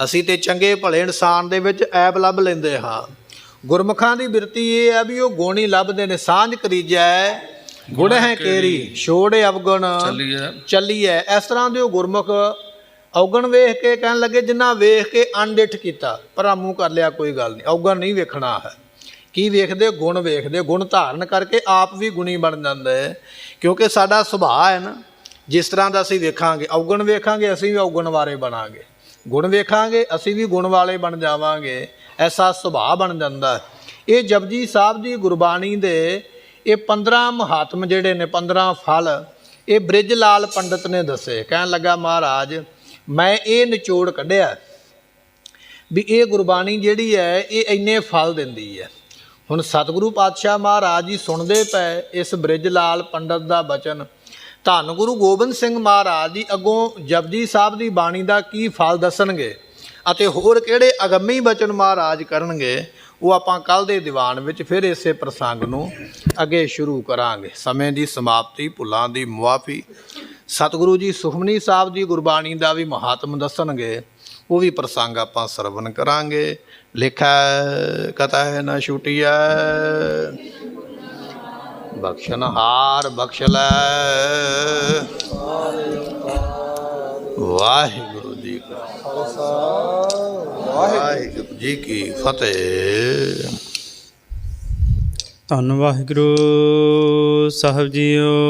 ਅਸੀਂ ਤੇ ਚੰਗੇ ਭਲੇ ਇਨਸਾਨ ਦੇ ਵਿੱਚ ਐਬ ਲੱਭ ਲੈਂਦੇ ਹਾਂ। ਗੁਰਮੁਖਾਂ ਦੀ ਬਿਰਤੀ ਇਹ ਹੈ ਵੀ ਉਹ ਗੁਣ ਹੀ ਲੱਭਦੇ ਨੇ। ਸਾਂਝ ਕਰੀਜੈ ਗੁਣ ਹੈ ਕੇਰੀ, ਛੋੜੇ ਅਵਗੁਣ ਚੱਲੀਐ। ਇਸ ਤਰ੍ਹਾਂ ਦੇ ਉਹ ਗੁਰਮੁਖ ਔਗਣ ਵੇਖ ਕੇ ਕਹਿਣ ਲੱਗੇ, ਜਿੰਨਾ ਵੇਖ ਕੇ ਅਣਡਿੱਠ ਕੀਤਾ, ਪਰਾਂ ਮੂੰਹ ਕਰ ਲਿਆ, ਕੋਈ ਗੱਲ ਨਹੀਂ, ਔਗਣ ਨਹੀਂ ਵੇਖਣਾ ਹੈ। ਕੀ ਵੇਖਦੇ? ਗੁਣ ਵੇਖਦੇ। ਗੁਣ ਧਾਰਨ ਕਰਕੇ ਆਪ ਵੀ ਗੁਣੀ ਬਣ ਜਾਂਦੇ, ਕਿਉਂਕਿ ਸਾਡਾ ਸੁਭਾਅ ਹੈ ਨਾ, ਜਿਸ ਤਰ੍ਹਾਂ ਦਾ ਅਸੀਂ ਵੇਖਾਂਗੇ, ਔਗਣ ਵੇਖਾਂਗੇ ਅਸੀਂ ਵੀ ਔਗਣ ਵਾਲੇ ਬਣਾਂਗੇ, ਗੁਣ ਵੇਖਾਂਗੇ ਅਸੀਂ ਵੀ ਗੁਣ ਵਾਲੇ ਬਣ ਜਾਵਾਂਗੇ। ਐਸਾ ਸੁਭਾਅ ਬਣ ਜਾਂਦਾ। ਇਹ ਜਪਜੀ ਸਾਹਿਬ ਦੀ ਗੁਰਬਾਣੀ ਦੇ ਇਹ 15 ਮਹਾਤਮ ਜਿਹੜੇ ਨੇ, 15 ਫਲ, ਇਹ ਬ੍ਰਿਜ ਲਾਲ ਪੰਡਤ ਨੇ ਦੱਸੇ। ਕਹਿਣ ਲੱਗਾ, ਮਹਾਰਾਜ ਮੈਂ ਇਹ ਨਿਚੋੜ ਕੱਢਿਆ ਵੀ ਇਹ ਗੁਰਬਾਣੀ ਜਿਹੜੀ ਹੈ ਇਹ ਇੰਨੇ ਫਲ ਦਿੰਦੀ ਹੈ। ਹੁਣ ਸਤਿਗੁਰੂ ਪਾਤਸ਼ਾਹ ਮਹਾਰਾਜ ਜੀ ਸੁਣਦੇ ਪਏ ਇਸ ਬ੍ਰਿਜ ਲਾਲ ਪੰਡਤ ਦਾ ਬਚਨ। ਧੰਨ ਗੁਰੂ ਗੋਬਿੰਦ ਸਿੰਘ ਮਹਾਰਾਜ ਜੀ ਅੱਗੋਂ ਜਪਜੀ ਸਾਹਿਬ ਦੀ ਬਾਣੀ ਦਾ ਕੀ ਫਲ ਦੱਸਣਗੇ ਅਤੇ ਹੋਰ ਕਿਹੜੇ ਅਗੰਮੀ ਬਚਨ ਮਹਾਰਾਜ ਕਰਨਗੇ, ਉਹ ਆਪਾਂ ਕੱਲ੍ਹ ਦੇ ਦੀਵਾਨ ਵਿੱਚ ਫਿਰ ਇਸੇ ਪ੍ਰਸੰਗ ਨੂੰ ਅੱਗੇ ਸ਼ੁਰੂ ਕਰਾਂਗੇ। ਸਮੇਂ ਦੀ ਸਮਾਪਤੀ, ਭੁੱਲਾਂ ਦੀ ਮੁਆਫੀ। ਸਤਿਗੁਰੂ ਜੀ ਸੁਖਮਨੀ ਸਾਹਿਬ ਦੀ ਗੁਰਬਾਣੀ ਦਾ ਵੀ ਮਹਾਤਮ ਦੱਸਣਗੇ, ਉਹ ਵੀ ਪ੍ਰਸੰਗ ਆਪਾਂ ਸਰਵਨ ਕਰਾਂਗੇ। ਲਿਖਾ ਕਥਾ ਹੈ ਨਾ ਛੁਟੀਐ, ਬਖਸ਼ਨਹਾਰ ਬਖਸ਼ ਲੈ। ਵਾਹਿਗੁਰੂ ਜੀ। ਵਾਹਿਗੁਰੂ ਜੀ ਕੀ ਫਤਿਹ। ਧੰਨ ਵਾਹਿਗੁਰੂ ਸਾਹਿਬ ਜੀਓ।